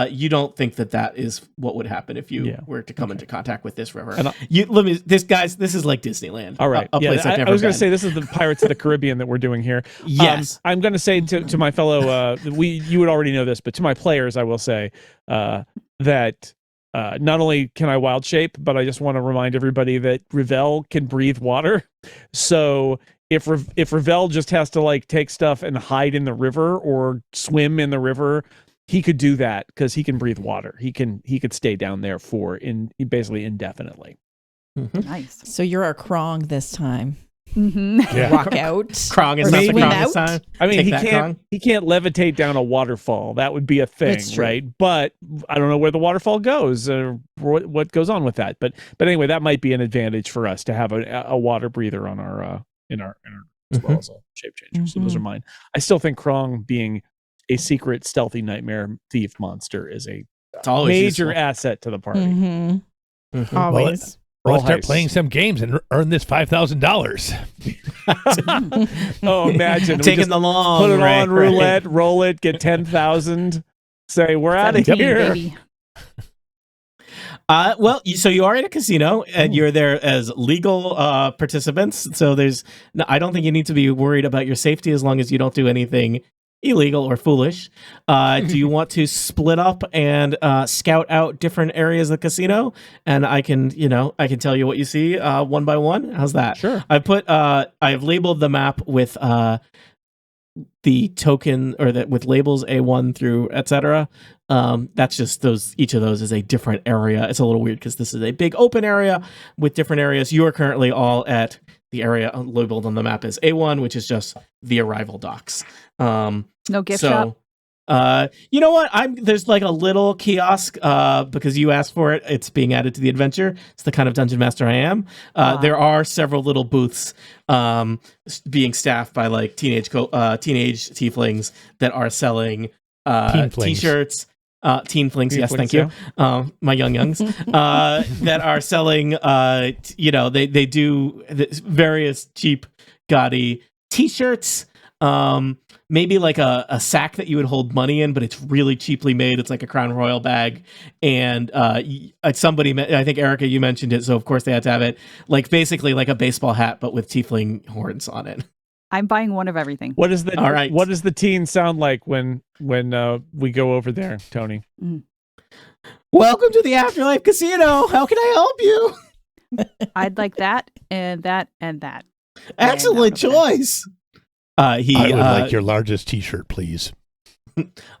Speaker 2: You don't think that is what would happen if you were to come into contact with this river. This is like Disneyland.
Speaker 3: All right.
Speaker 2: A place I've never
Speaker 3: I was going
Speaker 2: been.
Speaker 3: to say this is the Pirates of the Caribbean that we're doing here.
Speaker 2: Yes.
Speaker 3: I'm going to say to my fellow, you would already know this, but to my players, I will say that not only can I wild shape, but I just want to remind everybody that Revelle can breathe water. So if Revelle just has to like take stuff and hide in the river or swim in the river, he could do that because he can breathe water. He could stay down there basically indefinitely.
Speaker 2: Mm-hmm.
Speaker 5: Nice. So you're a Krong this time.
Speaker 1: Mm-hmm.
Speaker 5: Walk out.
Speaker 2: Krong is not the Krong this time.
Speaker 3: I mean,
Speaker 2: Krong.
Speaker 3: he can't levitate down a waterfall. That would be a thing, right? But I don't know where the waterfall goes or what goes on with that. But anyway, that might be an advantage for us to have a water breather on our in our as well as a shape changer. So those are mine. I still think Krong being a secret stealthy nightmare thief monster is a major asset to the party.
Speaker 5: Mm-hmm. Mm-hmm. Always.
Speaker 4: Let's start playing some games and earn this $5,000.
Speaker 3: Oh, imagine
Speaker 2: taking the long
Speaker 3: put it on roulette, roll it, get 10,000. Say we're out of here.
Speaker 1: Baby.
Speaker 2: Well, so you are at a casino and you're there as legal participants. So I don't think you need to be worried about your safety as long as you don't do anything illegal or foolish. Do you want to split up and scout out different areas of the casino? And I can tell you what you see one by one. How's that?
Speaker 3: Sure.
Speaker 2: I've labeled the map with the token with labels A1 through etc. That's just those. Each of those is a different area. It's a little weird because this is a big open area with different areas. You are currently all at the area labeled on the map as A1, which is just the arrival docks.
Speaker 1: No gift shop.
Speaker 2: You know what? There's like a little kiosk because you asked for it. It's being added to the adventure. It's the kind of dungeon master I am. There are several little booths being staffed by like teenage tieflings that are selling t-shirts. Teen flings, yes, thank you. My youngs that are selling. They do various cheap, gaudy t-shirts. Maybe like a sack that you would hold money in, but it's really cheaply made. It's like a Crown Royal bag. And somebody, I think Erica, you mentioned it, so of course they had to have it. Like basically like a baseball hat, but with tiefling horns on it.
Speaker 1: I'm buying one of everything.
Speaker 3: What does the teen sound like when we go over there, Tony?
Speaker 2: Welcome to the Afterlife Casino. How can I help you?
Speaker 1: I'd like that and that and that.
Speaker 2: Excellent choice.
Speaker 4: I would like your largest T-shirt, please.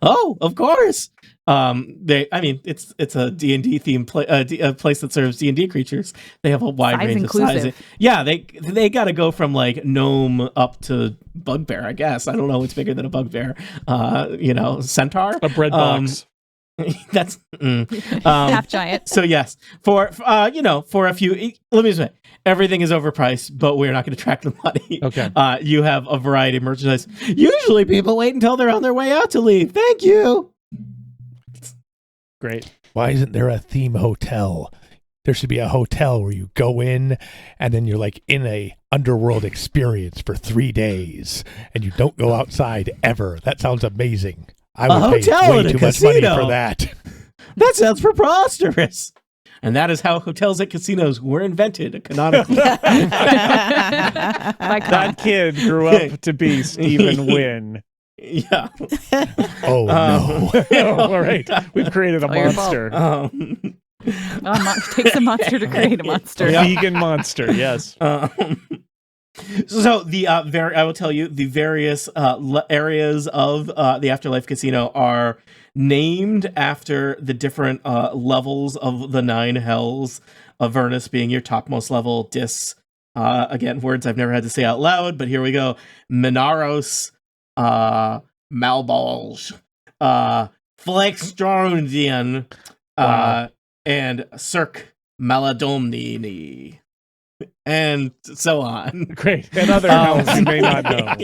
Speaker 2: Oh, of course. It's a D&D theme a place that serves D&D creatures. They have a wide range of sizes. Yeah, they got to go from like gnome up to bugbear, I guess. I don't know what's bigger than a bugbear. Centaur,
Speaker 3: a bread box.
Speaker 2: That's
Speaker 1: half giant.
Speaker 2: So yes, for a few. Let me say, everything is overpriced, but we're not going to track the money.
Speaker 3: Okay.
Speaker 2: You have a variety of merchandise. Usually, people wait until they're on their way out to leave. Thank you.
Speaker 3: Great.
Speaker 4: Why isn't there a theme hotel? There should be a hotel where you go in and then you're like in a underworld experience for 3 days and you don't go outside ever. That sounds amazing. I would pay way too much money for that.
Speaker 2: That sounds preposterous. And that is how hotels at casinos were invented, canonically.
Speaker 3: That kid grew up to be Stephen Wynn.
Speaker 2: Yeah.
Speaker 4: Oh, no.
Speaker 3: All right. We've created a monster.
Speaker 1: Takes a monster to create a monster.
Speaker 3: A vegan monster, yes.
Speaker 2: So the I will tell you the various areas of the Afterlife Casino are named after the different levels of the 9 hells. Avernus being your topmost level. Dis, again, words I've never had to say out loud, but here we go. Minaros, Malbolge, Flexstrondian, and Cirque Maladomnini. And so on.
Speaker 3: Great. And other hells you may not know.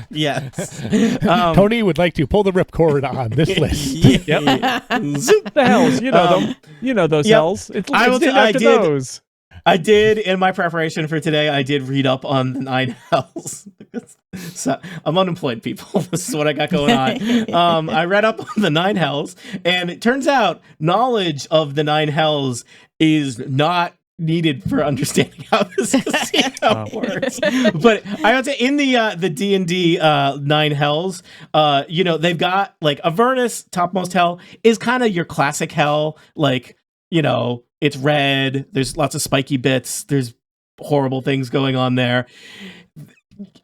Speaker 2: Yes.
Speaker 4: Tony would like to pull the ripcord on this list.
Speaker 3: Yep. The hells, you know them. You know those hells. It's named after those.
Speaker 2: I did, in my preparation for today, I did read up on the 9 hells. So I'm unemployed, people. This is what I got going on. I read up on the 9 hells, and it turns out knowledge of the 9 hells is not needed for understanding how this casino works. But I would say in the D&D 9 hells, they've got like Avernus, topmost hell, is kind of your classic hell. Like, it's red, there's lots of spiky bits, there's horrible things going on there.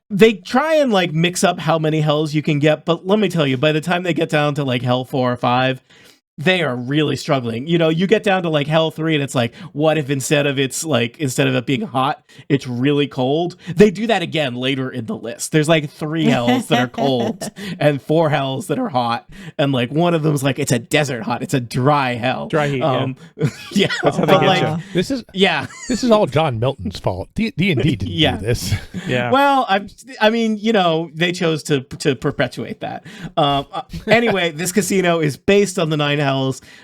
Speaker 2: They try and like mix up how many hells you can get, but let me tell you, by the time they get down to like hell 4 or 5, they are really struggling. You get down to like hell 3 and it's like, what if instead of it being hot, it's really cold? They do that again later in the list. There's like 3 hells that are cold and 4 hells that are hot. And like one of them's like, it's a desert hot. It's a dry hell.
Speaker 3: Dry heat,
Speaker 2: yeah.
Speaker 3: That's how they get you.
Speaker 4: This is all John Milton's fault. D&D didn't do this.
Speaker 3: Yeah.
Speaker 2: Well, I mean, they chose to perpetuate that. Anyway, this casino is based on the 9 hells.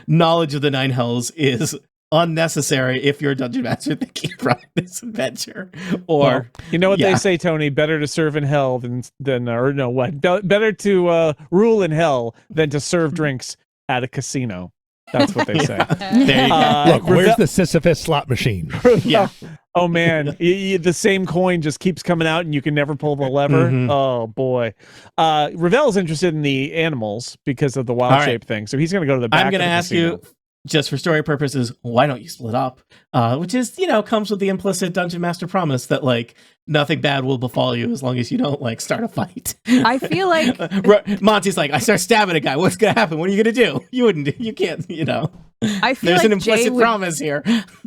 Speaker 2: Knowledge of the 9 hells is unnecessary if you're a dungeon master thinking about this adventure. Or
Speaker 3: you know what they say, Tony? Better to serve in hell better to rule in hell than to serve drinks at a casino. That's what they say.
Speaker 2: There you go.
Speaker 4: Look, where's the Sisyphus slot machine?
Speaker 2: Yeah.
Speaker 3: Oh man, the same coin just keeps coming out, and you can never pull the lever.
Speaker 2: Mm-hmm.
Speaker 3: Oh boy, Revelle's interested in the animals because of the wild shape thing, so he's going to go to the back.
Speaker 2: I'm going to ask you, just for story purposes, why don't you split up? Which is, comes with the implicit dungeon master promise that like nothing bad will befall you as long as you don't like start a fight.
Speaker 1: I feel like
Speaker 2: Monty's like, I start stabbing a guy. What's going to happen? What are you going to do? You can't.
Speaker 1: I feel
Speaker 2: there's
Speaker 1: like
Speaker 2: an implicit promise here.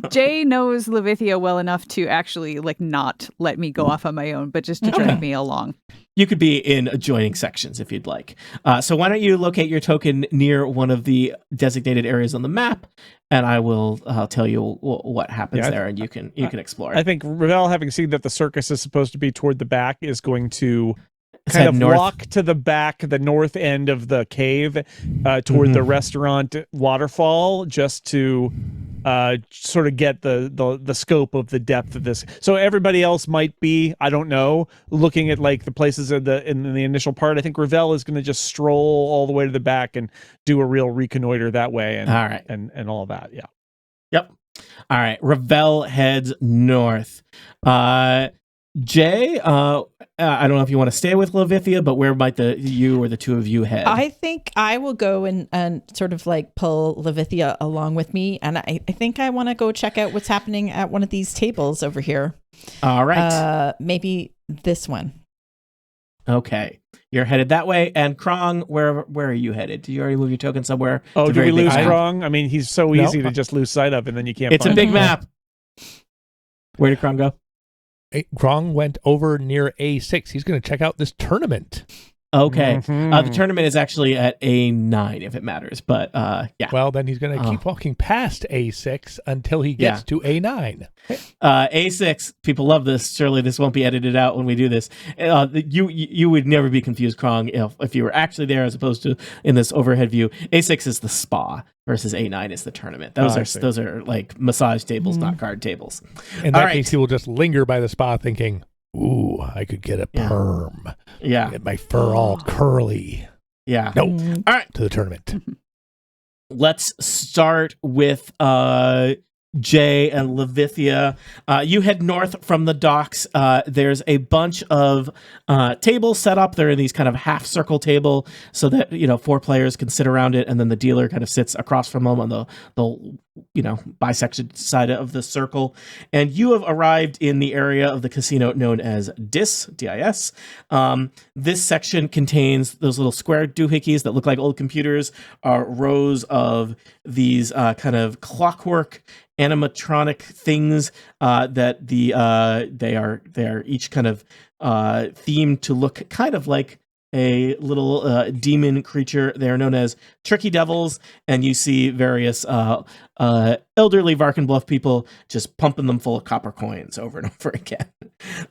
Speaker 1: Jaee knows Levithia well enough to actually like not let me go off on my own, but just to drag me along.
Speaker 2: You could be in adjoining sections if you'd like. So why don't you locate your token near one of the designated areas on the map, and I'll tell you what happens there, and you can explore it.
Speaker 3: I think Revelle, having seen that the circus is supposed to be toward the back, is going to kind of walk to the back, the north end of the cave, toward the restaurant waterfall, just to sort of get the scope of the depth of this. So everybody else might be, I don't know, looking at like the places in the initial part. I think Revelle is going to just stroll all the way to the back and do a real reconnoiter that way, and
Speaker 2: all right,
Speaker 3: and all of that. Yeah.
Speaker 2: Yep. All right. Revelle heads north. Jaee, I don't know if you want to stay with Levithia, but where might you or the two of you head?
Speaker 5: I think I will go and sort of like pull Levithia along with me. And I think I want to go check out what's happening at one of these tables over here.
Speaker 2: All right.
Speaker 5: Maybe this one.
Speaker 2: Okay. You're headed that way. And Krong, where are you headed? Did you already move your token somewhere?
Speaker 3: Oh, do we lose Krong? I mean, he's so easy to just lose sight of, and then you can't
Speaker 2: It's
Speaker 3: find
Speaker 2: a big
Speaker 3: him.
Speaker 2: map. Where did Krong go?
Speaker 4: Krong went over near A6. He's going to check out this tournament.
Speaker 2: Okay. The tournament is actually at A9, if it matters. But yeah.
Speaker 4: Well, then he's going to keep walking past A6 until he gets to A9.
Speaker 2: A6, people love this. Surely this won't be edited out when we do this. You would never be confused, Krong, if you were actually there as opposed to in this overhead view. A6 is the spa versus A9 is the tournament. Those are like massage tables, not card tables.
Speaker 4: In that case, he will just linger by the spa thinking, ooh, I could get a perm.
Speaker 2: Yeah.
Speaker 4: Get my fur all curly.
Speaker 2: Yeah.
Speaker 4: No.
Speaker 2: All right.
Speaker 4: To the tournament.
Speaker 2: Let's start with Jaee and Levithia. You head north from the docks. There's a bunch of tables set up. They're in these kind of half circle table so that 4 players can sit around it, and then the dealer kind of sits across from them on the bisected side of the circle, and you have arrived in the area of the casino known as DIS. This section contains those little square doohickeys that look like old computers, rows of these kind of clockwork animatronic things that they are each kind of themed to look kind of like a little demon creature. They are known as tricky devils, and you see various elderly Varkenbluff people just pumping them full of copper coins over and over again.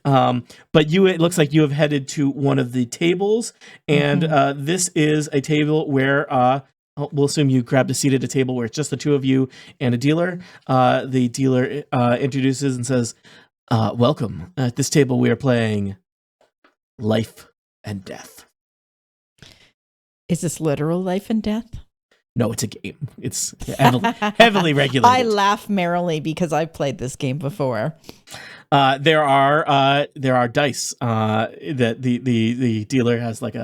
Speaker 2: But it looks like you have headed to one of the tables, and this is a table where we'll assume you grabbed a seat at a table where it's just the two of you and a dealer. The dealer introduces and says, welcome. At this table we are playing Life and Death.
Speaker 5: Is this literal life and death?
Speaker 2: No, it's a game. It's heavily regulated.
Speaker 5: I laugh merrily because I've played this game before.
Speaker 2: There are dice. That the dealer has like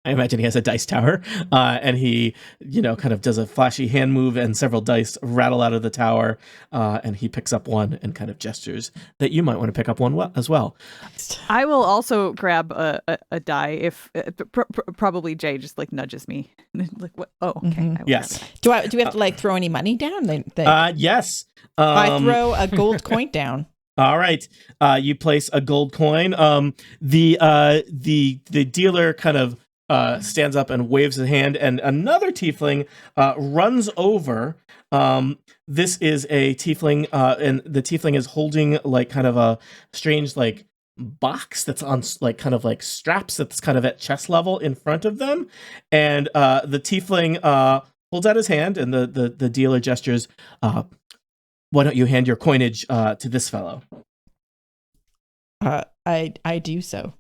Speaker 2: I imagine he has a dice tower, and he, kind of does a flashy hand move, and several dice rattle out of the tower, and he picks up one and kind of gestures that you might want to pick up one as well.
Speaker 1: I will also grab a die if probably Jay just like nudges me. Like what? Oh, okay.
Speaker 5: Mm-hmm.
Speaker 2: Yes.
Speaker 5: Do we have to like throw any money down?
Speaker 2: Yes.
Speaker 5: I throw a gold coin down.
Speaker 2: All right. You place a gold coin. The dealer kind of stands up and waves his hand, and another tiefling runs over. This is a tiefling, and the tiefling is holding like kind of a strange like box that's on like kind of like straps that's kind of at chest level in front of them, and the tiefling holds out his hand, and the dealer gestures. Why don't you hand your coinage to this fellow?
Speaker 5: I do so.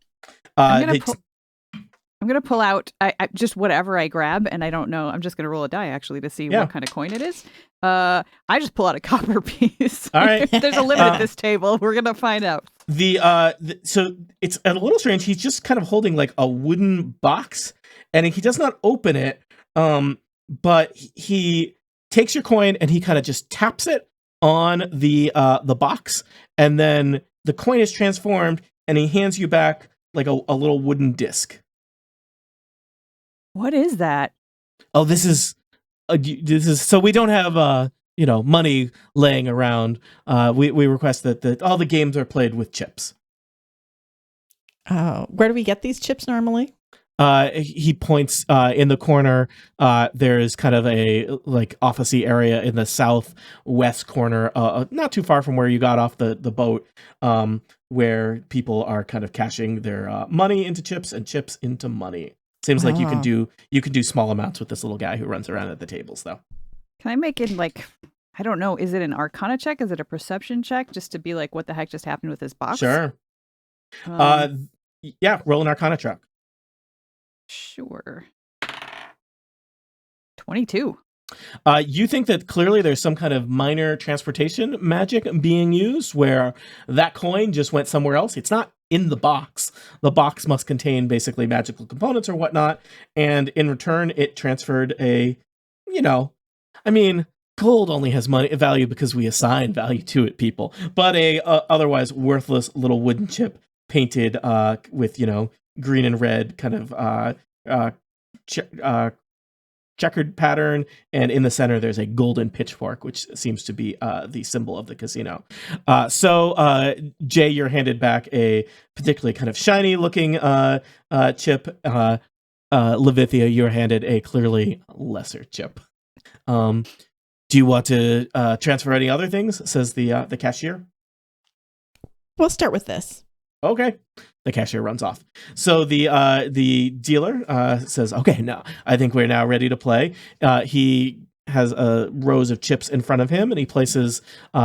Speaker 1: I'm going to pull out I just whatever I grab, and I don't know. I'm just going to roll a die, actually, to see what kind of coin it is. I just pull out a copper piece.
Speaker 2: All right.
Speaker 1: There's a limit at this table. We're going to find out.
Speaker 2: So it's a little strange. He's just kind of holding like a wooden box, and he does not open it, but he takes your coin, and he kind of just taps it on the box, and then the coin is transformed, and he hands you back like a little wooden disc.
Speaker 1: What is that?
Speaker 2: Oh, this is so we don't have money laying around. We request that all the games are played with chips.
Speaker 5: Oh, where do we get these chips normally?
Speaker 2: He points in the corner. There is kind of a like officey area in the southwest corner, not too far from where you got off the boat, where people are kind of cashing their money into chips and chips into money. Seems like you can do small amounts with this little guy who runs around at the tables, though.
Speaker 1: Can I make it like, I don't know, is it an Arcana check? Is it a perception check? Just to be like, what the heck just happened with this box?
Speaker 2: Sure. Yeah, roll an Arcana check.
Speaker 1: Sure. 22.
Speaker 2: You think that clearly there's some kind of minor transportation magic being used where that coin just went somewhere else. It's not in the box. The box must contain basically magical components or whatnot. And in return, it transferred gold only has value because we assign value to it, people. But a otherwise worthless little wooden chip painted with, green and red kind of checkered pattern, and in the center there's a golden pitchfork, which seems to be the symbol of the casino. So Jay, you're handed back a particularly kind of shiny looking chip. Levithia, you're handed a clearly lesser chip. Do you want to transfer any other things? Says the cashier.
Speaker 5: We'll start with this.
Speaker 2: Okay. The cashier runs off. So the dealer says, okay, now I think we're now ready to play. He has rows of chips in front of him, and he places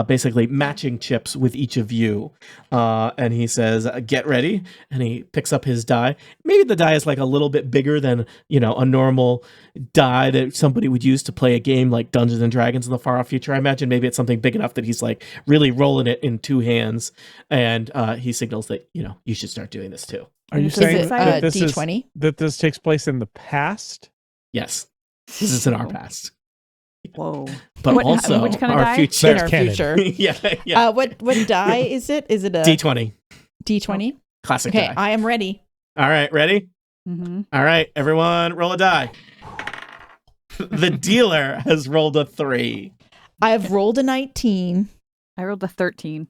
Speaker 2: basically matching chips with each of you. And he says, get ready. And he picks up his die. Maybe the die is like a little bit bigger than, a normal die that somebody would use to play a game like Dungeons and Dragons in the far off future. I imagine maybe it's something big enough that he's like really rolling it in two hands. And he signals that, you should start doing this too.
Speaker 3: Are you saying that this
Speaker 5: D20?
Speaker 3: that this takes place in the past?
Speaker 2: Yes. This is in our past.
Speaker 1: Whoa.
Speaker 2: but
Speaker 1: What-
Speaker 2: also
Speaker 1: which kind of
Speaker 2: our
Speaker 1: die?
Speaker 2: future.
Speaker 5: In our
Speaker 4: canon.
Speaker 5: future.
Speaker 2: yeah.
Speaker 5: What die is it? Is it a
Speaker 2: D20
Speaker 5: D20?
Speaker 2: classic
Speaker 5: Okay,
Speaker 2: die.
Speaker 5: I am ready.
Speaker 2: All right, ready?
Speaker 1: Mm-hmm.
Speaker 2: All right, everyone, roll a die. The dealer has rolled a 3.
Speaker 5: I have rolled a 19.
Speaker 1: I rolled a 13.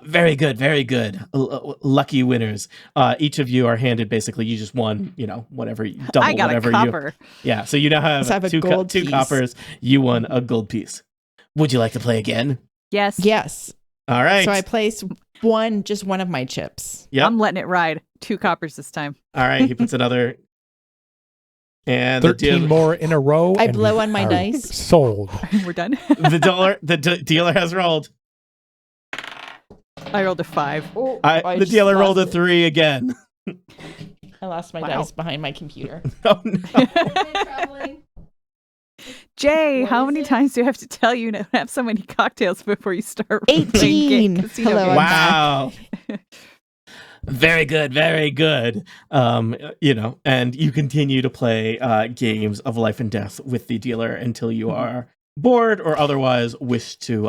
Speaker 2: Very good, very good. Lucky winners. Each of you are handed basically, you just won, whatever, double
Speaker 1: I got
Speaker 2: whatever
Speaker 1: a copper.
Speaker 2: Yeah, so you now have,
Speaker 5: So I have a
Speaker 2: two
Speaker 5: gold
Speaker 2: two
Speaker 5: piece.
Speaker 2: coppers. You won a gold piece. Would you like to play again?
Speaker 1: Yes.
Speaker 5: Yes.
Speaker 2: All right.
Speaker 5: So I placed just one of my chips.
Speaker 2: Yep.
Speaker 1: I'm letting it ride. 2 coppers this time.
Speaker 2: All right, he puts another. And
Speaker 4: 13 more in a row.
Speaker 5: I
Speaker 4: and
Speaker 5: blow
Speaker 4: we
Speaker 5: on my
Speaker 4: are
Speaker 5: dice.
Speaker 4: Sold.
Speaker 1: We're done.
Speaker 2: the dealer has rolled.
Speaker 1: I rolled a 5.
Speaker 2: The
Speaker 5: just
Speaker 2: dealer
Speaker 5: lost
Speaker 2: rolled a
Speaker 5: it.
Speaker 2: 3 again.
Speaker 5: I lost my
Speaker 1: Wow.
Speaker 5: dice behind my computer.
Speaker 2: Oh, no.
Speaker 1: Jay,
Speaker 5: What
Speaker 1: how
Speaker 5: is
Speaker 1: many
Speaker 5: it?
Speaker 1: times do I have to tell you to have so many cocktails before you start?
Speaker 5: 18.
Speaker 1: playing casino
Speaker 5: Hello,
Speaker 1: games?
Speaker 2: Wow. Very good, very good. And you continue to play games of life and death with the dealer until you are bored or otherwise wish to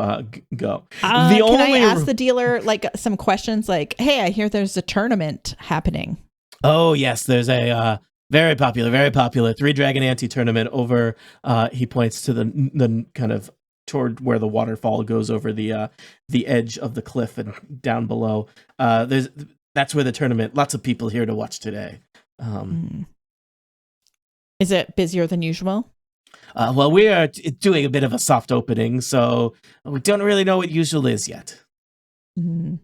Speaker 2: go.
Speaker 5: Can I ask the dealer some questions like, hey, I hear there's a tournament happening.
Speaker 2: Oh, yes, there's a very popular 3-dragon anti-tournament over, he points to the kind of toward where the waterfall goes over the edge of the cliff and down below. That's where the tournament, lots of people here to watch today.
Speaker 5: Is it busier than usual?
Speaker 2: Well, we are doing a bit of a soft opening, so we don't really know what usual is yet.
Speaker 5: Mm.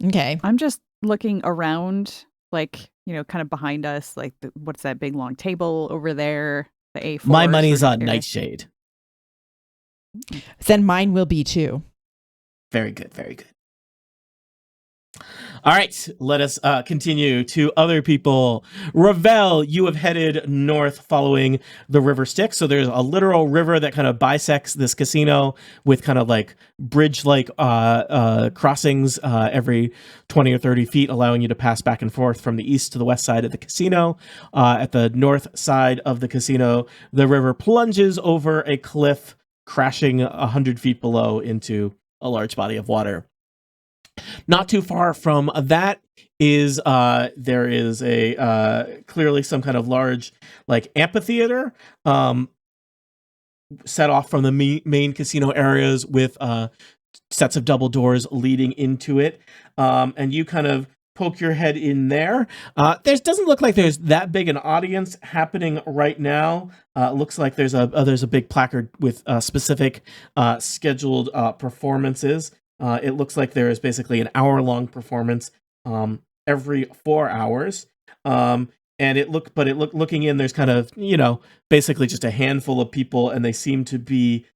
Speaker 5: Okay.
Speaker 1: I'm just looking around, kind of behind us, what's that big long table over there? The A4.
Speaker 2: My money's
Speaker 1: sort
Speaker 2: on
Speaker 1: of area.
Speaker 2: Nightshade.
Speaker 5: Then mine will be too.
Speaker 2: Very good, very good. All right, let us continue to other people. Revelle, you have headed north following the river Styx. So there's a literal river that kind of bisects this casino with kind of like bridge-like crossings every 20 or 30 feet, allowing you to pass back and forth from the east to the west side of the casino. At the north side of the casino, the river plunges over a cliff, crashing 100 feet below into a large body of water. Not too far from that is there is a clearly some kind of large amphitheater set off from the main casino areas with sets of double doors leading into it, and you kind of poke your head in there. There doesn't look like there's that big an audience happening right now. Looks like there's a big placard with specific scheduled performances. It looks like there is basically an hour-long performance every 4 hours, and looking in, there's kind of basically just a handful of people, and they seem to be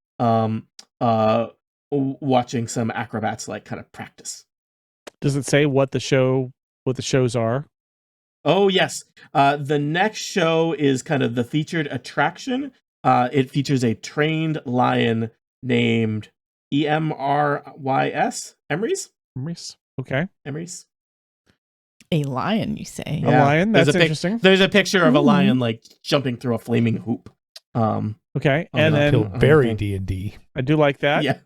Speaker 2: watching some acrobats kind of practice.
Speaker 3: Does it say what the shows are?
Speaker 2: Oh yes, the next show is kind of the featured attraction. It features a trained lion named Emrys.
Speaker 3: Emrys. Okay.
Speaker 2: Emrys.
Speaker 5: A lion, you say?
Speaker 3: A lion. That's
Speaker 2: There's
Speaker 3: interesting.
Speaker 2: There's a picture of a lion jumping through a flaming hoop.
Speaker 3: Okay.
Speaker 2: Oh,
Speaker 3: And
Speaker 2: no,
Speaker 3: then
Speaker 4: Feel very D&D.
Speaker 3: I do like that.
Speaker 2: Yeah.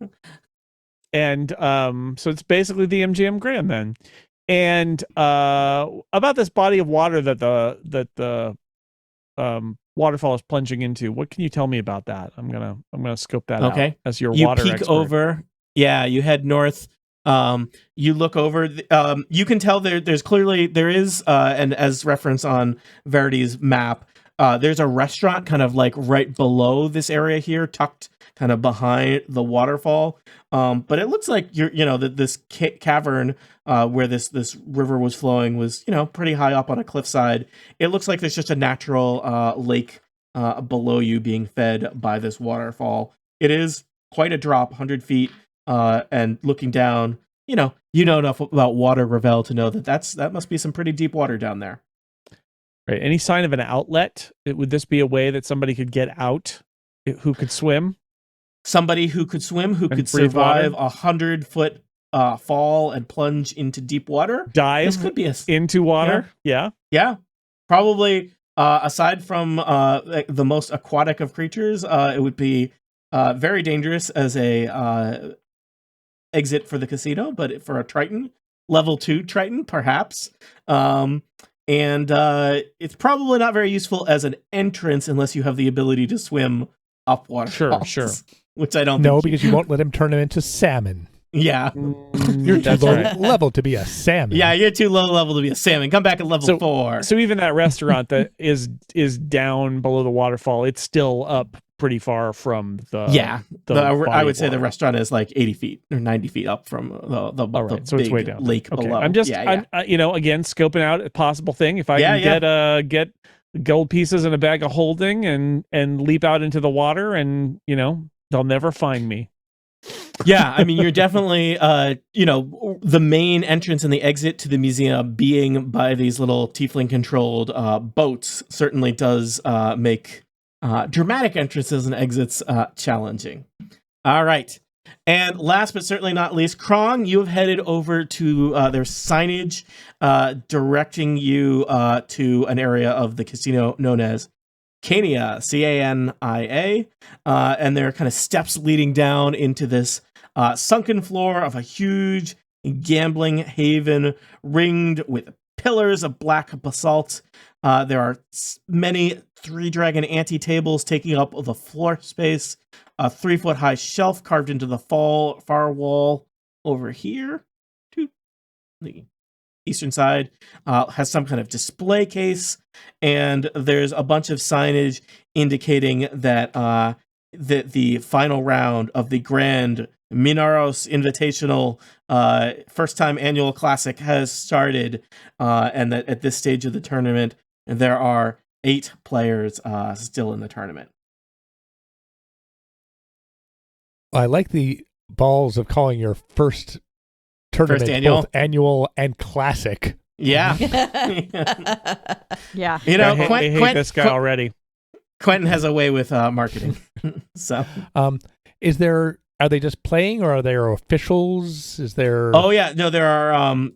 Speaker 3: And so it's basically the MGM Grand then. And about this body of water that the waterfall is plunging into, what can you tell me about that? I'm gonna scope that out as your water
Speaker 2: peek
Speaker 3: expert.
Speaker 2: over. Yeah, you head north. You look over. You can tell there is, and as reference on Verity's map, there's a restaurant kind of right below this area here, tucked kind of behind the waterfall. But it looks like this cavern where this river was flowing was pretty high up on a cliffside. It looks like there's just a natural lake below you being fed by this waterfall. It is quite a drop, 100 feet, and looking down, you know enough about water, Revelle, to know that must be some pretty deep water down there.
Speaker 3: Right. Any sign of an outlet? Would this be a way that somebody could get out who could swim?
Speaker 2: Somebody who could swim, who
Speaker 3: And
Speaker 2: could
Speaker 3: breathe
Speaker 2: survive
Speaker 3: water?
Speaker 2: 100-foot fall and plunge into deep water.
Speaker 3: Dive
Speaker 2: This could be
Speaker 3: into water? Yeah.
Speaker 2: Yeah, probably Aside from the most aquatic of creatures, it would be very dangerous as a exit for the casino, but for a Triton, level 2 Triton, perhaps. And it's probably not very useful as an entrance unless you have the ability to swim up waterfalls.
Speaker 3: Sure.
Speaker 2: Which I don't
Speaker 4: No,
Speaker 2: think
Speaker 4: because you won't let him turn him into salmon.
Speaker 2: Yeah.
Speaker 4: You're too
Speaker 3: That's
Speaker 4: low
Speaker 3: right.
Speaker 4: level to be a salmon.
Speaker 2: Yeah, you're too low level to be a salmon. Come back at level 4.
Speaker 3: So even that restaurant that is down below the waterfall, it's still up pretty far from the
Speaker 2: I would say
Speaker 3: water.
Speaker 2: the restaurant is like 80 feet or 90 feet up from the
Speaker 3: All right,
Speaker 2: the
Speaker 3: so it's
Speaker 2: big
Speaker 3: way down.
Speaker 2: lake
Speaker 3: Okay.
Speaker 2: below.
Speaker 3: I'm just,
Speaker 2: yeah.
Speaker 3: again, scoping out a possible thing. If I can get gold pieces and a bag of holding and leap out into the water, and they'll never find me.
Speaker 2: Yeah, I mean, you're definitely, the main entrance and the exit to the museum being by these little tiefling-controlled boats certainly does make dramatic entrances and exits challenging. All right. And last but certainly not least, Krong, you have headed over to their signage directing you to an area of the casino known as Cania, Cania, and there are kind of steps leading down into this sunken floor of a huge gambling haven ringed with pillars of black basalt. There are many 3-dragon ante-tables taking up the floor space. A 3-foot-high shelf carved into the far wall over here to the eastern side has some kind of display case, and there's a bunch of signage indicating that the final round of the Grand Minaros Invitational first-time annual classic has started, and that at this stage of the tournament there are 8 players still in the tournament.
Speaker 4: I like the balls of calling your first tournament
Speaker 2: annual?
Speaker 4: both annual and classic.
Speaker 2: Yeah.
Speaker 5: Yeah.
Speaker 3: I hate this guy already.
Speaker 2: Quentin has a way with marketing. So,
Speaker 4: are they just playing, or are there officials? Is there?
Speaker 2: Oh yeah, no, there are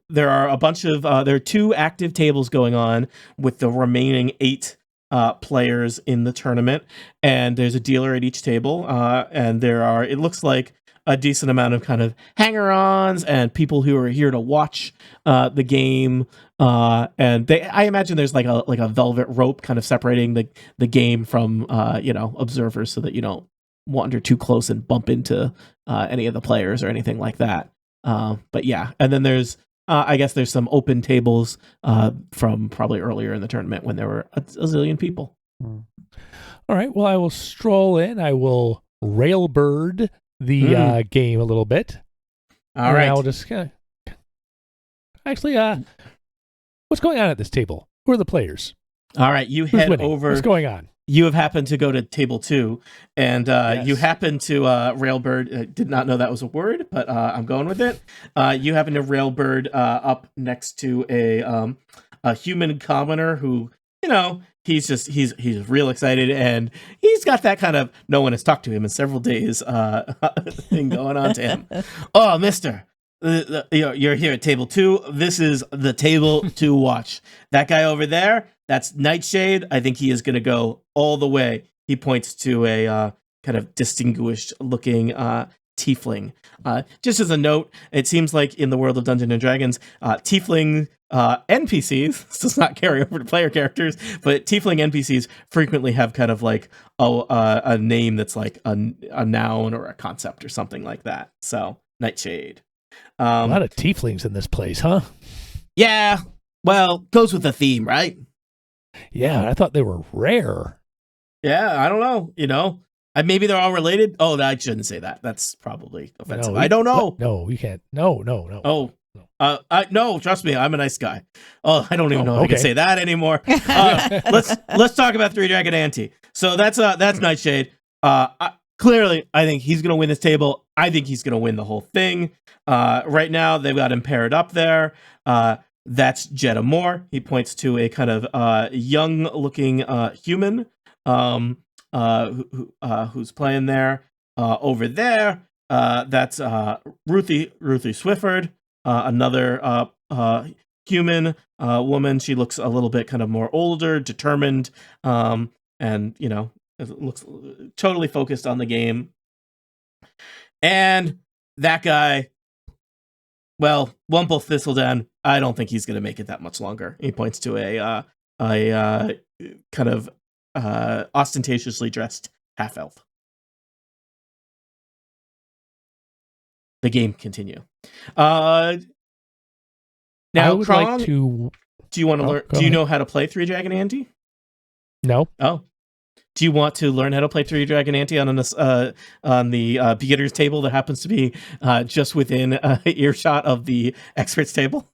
Speaker 2: there are a bunch of there are 2 active tables going on with the remaining 8 players in the tournament, and there's a dealer at each table, and it looks like a decent amount of kind of hanger-ons and people who are here to watch the game, and I imagine there's like a velvet rope kind of separating the game from observers, so that you don't wander too close and bump into any of the players or anything like that. But yeah, and then there's I guess there's some open tables from probably earlier in the tournament when there were a zillion people.
Speaker 4: All right. Well, I will stroll in. I will railbird the game a little bit.
Speaker 2: All right.
Speaker 4: I'll just actually, what's going on at this table? Who are the players?
Speaker 2: All right. You
Speaker 4: Who's
Speaker 2: head
Speaker 4: winning?
Speaker 2: over.
Speaker 4: What's going on?
Speaker 2: You have happened to go to table 2, and
Speaker 4: Yes.
Speaker 2: you happen to railbird. Did not know that was a word, but I'm going with it. You happen to railbird up next to a human commoner who, he's real excited, and he's got that kind of no one has talked to him in several days thing going on to him. Oh, mister. You're here at table 2. This is the table to watch. That guy over there, that's Nightshade. I think he is going to go all the way. He points to a kind of distinguished looking tiefling. Just as a note, it seems like in the world of Dungeons and Dragons, tiefling NPCs, this does not carry over to player characters, but tiefling NPCs frequently have kind of like a name that's like a noun or a concept or something like that. So, Nightshade.
Speaker 4: A lot of tieflings in this place, huh?
Speaker 2: Yeah. Well, goes with the theme, right?
Speaker 4: Yeah, I thought they were rare.
Speaker 2: Yeah, I don't know. Maybe they're all related. Oh, I shouldn't say that. That's probably offensive.
Speaker 4: No,
Speaker 2: I don't know.
Speaker 4: What? No, we can't. No.
Speaker 2: Oh, no. Trust me, I'm a nice guy. Oh, I don't even know if I
Speaker 4: okay.
Speaker 2: can say that anymore. Let's talk about 3-Dragon Ante. So that's Nightshade. Clearly, I think he's gonna win this table. I think he's gonna win the whole thing. Right now, they've got him paired up there. That's Jetta Moore. He points to a kind of young-looking human who's playing there. Over there, that's Ruthie Swifford, another human woman. She looks a little bit kind of more older, determined, and it looks totally focused on the game. And that guy, well, Wumple Thistledown, I don't think he's going to make it that much longer. He points to a kind of ostentatiously dressed half-elf. The game continue. Now,
Speaker 4: I would
Speaker 2: Krong,
Speaker 4: like to.
Speaker 2: do you want to learn? Do you know how to play Three Dragon Ante?
Speaker 4: No.
Speaker 2: Oh, do you want to learn how to play Three Dragon Ante on the beginner's table that happens to be just within earshot of the experts table?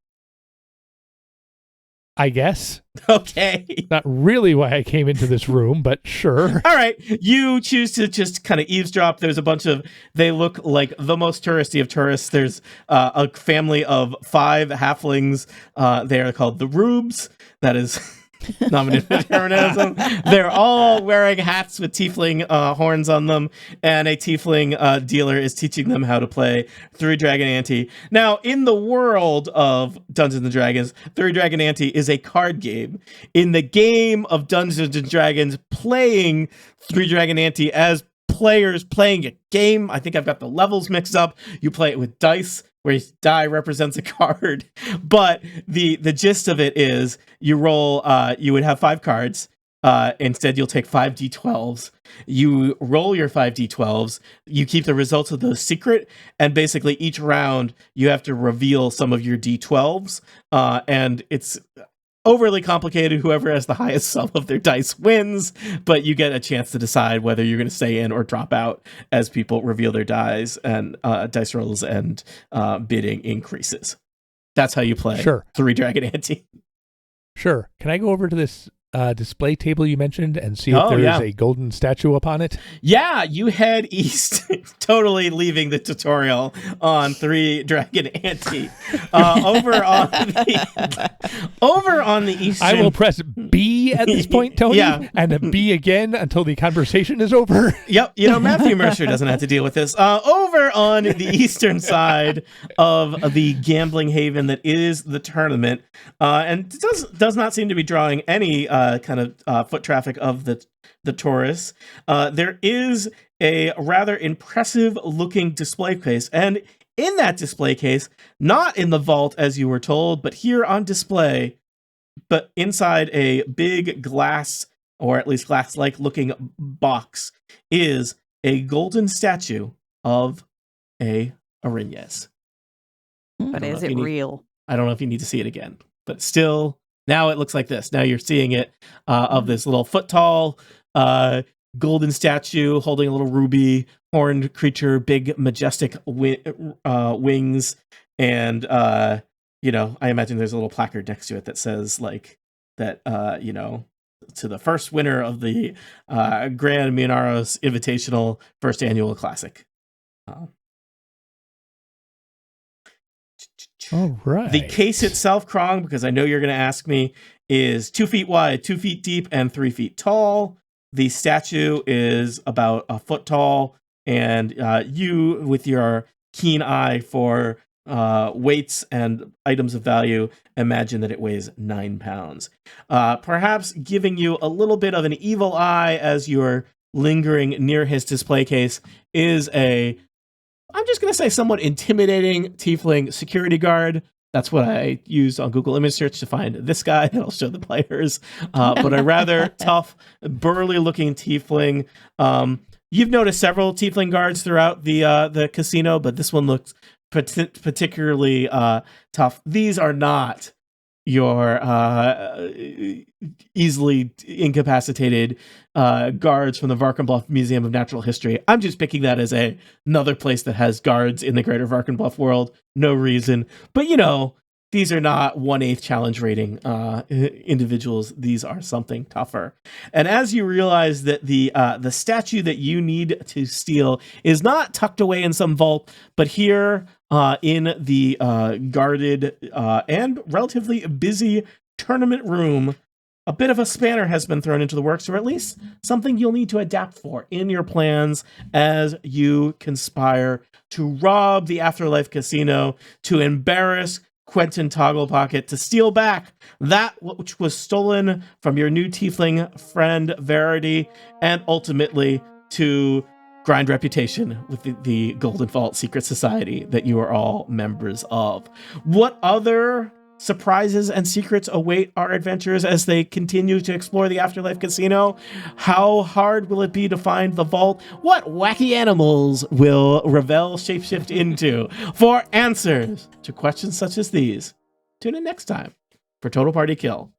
Speaker 4: I guess.
Speaker 2: Okay.
Speaker 4: Not really why I came into this room, but sure.
Speaker 2: All right. You choose to just kind of eavesdrop. There's a bunch of, they look like the most touristy of tourists. There's a family of 5 halflings. They are called the Rubes. That is nominated for determinism. They're all wearing hats with tiefling horns on them, and a tiefling dealer is teaching them how to play Three Dragon Ante. Now, in the world of Dungeons & Dragons, Three Dragon Ante is a card game. In the game of Dungeons & Dragons, playing Three Dragon Ante as players playing a game, I think I've got the levels mixed up. You play it with dice, where each die represents a card. But the gist of it is you roll, you would have 5 cards. Instead, you'll take 5 d12s. You roll your 5 d12s. You keep the results of those secret. And basically, each round, you have to reveal some of your d12s. And it's overly complicated. Whoever has the highest sum of their dice wins, but you get a chance to decide whether you're going to stay in or drop out as people reveal their dice and dice rolls and bidding increases. That's how you play Three Dragon Ante.
Speaker 4: Sure. Can I go over to this display table you mentioned and see if there's a golden statue upon it?
Speaker 2: Yeah, you head east, totally leaving the tutorial on Three Dragon Ante. Over on the eastern...
Speaker 4: I will press B at this point, Tony, and B again until the conversation is over.
Speaker 2: Yep, Matthew Mercer doesn't have to deal with this. Over on the eastern side of the gambling haven that is the tournament, and does not seem to be drawing any kind of foot traffic of the tourists. There is a rather impressive looking display case, and in that display case, not in the vault as you were told, but here on display, but inside a big glass, or at least glass-like looking box, is a golden statue of a Arinyes.
Speaker 1: But is it real?
Speaker 2: I don't know if you need to see it again, but still... Now it looks like this. Now you're seeing it of this little foot-tall golden statue holding a little ruby horned creature, big majestic wings, and I imagine there's a little placard next to it that says like that to the first winner of the Grand Minaros Invitational First Annual Classic.
Speaker 4: All right.
Speaker 2: The case itself, Krong, because I know you're going to ask me, is 2 feet wide, 2 feet deep, and 3 feet tall. The statue is about a foot tall, and you, with your keen eye for weights and items of value, imagine that it weighs 9 pounds. Perhaps giving you a little bit of an evil eye as you're lingering near his display case is I'm just going to say somewhat intimidating tiefling security guard. That's what I used on Google image search to find this guy that I'll show the players. But a rather tough, burly looking tiefling. You've noticed several tiefling guards throughout the casino, but this one looks particularly tough. These are not your easily incapacitated guards from the Varkenbluff Museum of Natural History. I'm just picking that as another place that has guards in the greater Varkenbluff world. No reason. But, these are not 1/8 challenge rating individuals. These are something tougher. And as you realize that the statue that you need to steal is not tucked away in some vault, but here in the guarded and relatively busy tournament room, a bit of a spanner has been thrown into the works, or at least something you'll need to adapt for in your plans as you conspire to rob the Afterlife Casino, to embarrass Quentin Togglepocket, to steal back that which was stolen from your new tiefling friend Verity, and ultimately to grind reputation with the Golden Vault Secret Society that you are all members of. What other surprises and secrets await our adventurers as they continue to explore the Afterlife Casino? How hard will it be to find the vault? What wacky animals will Revelle shapeshift into? For answers to questions such as these, tune in next time for Total Party Kill.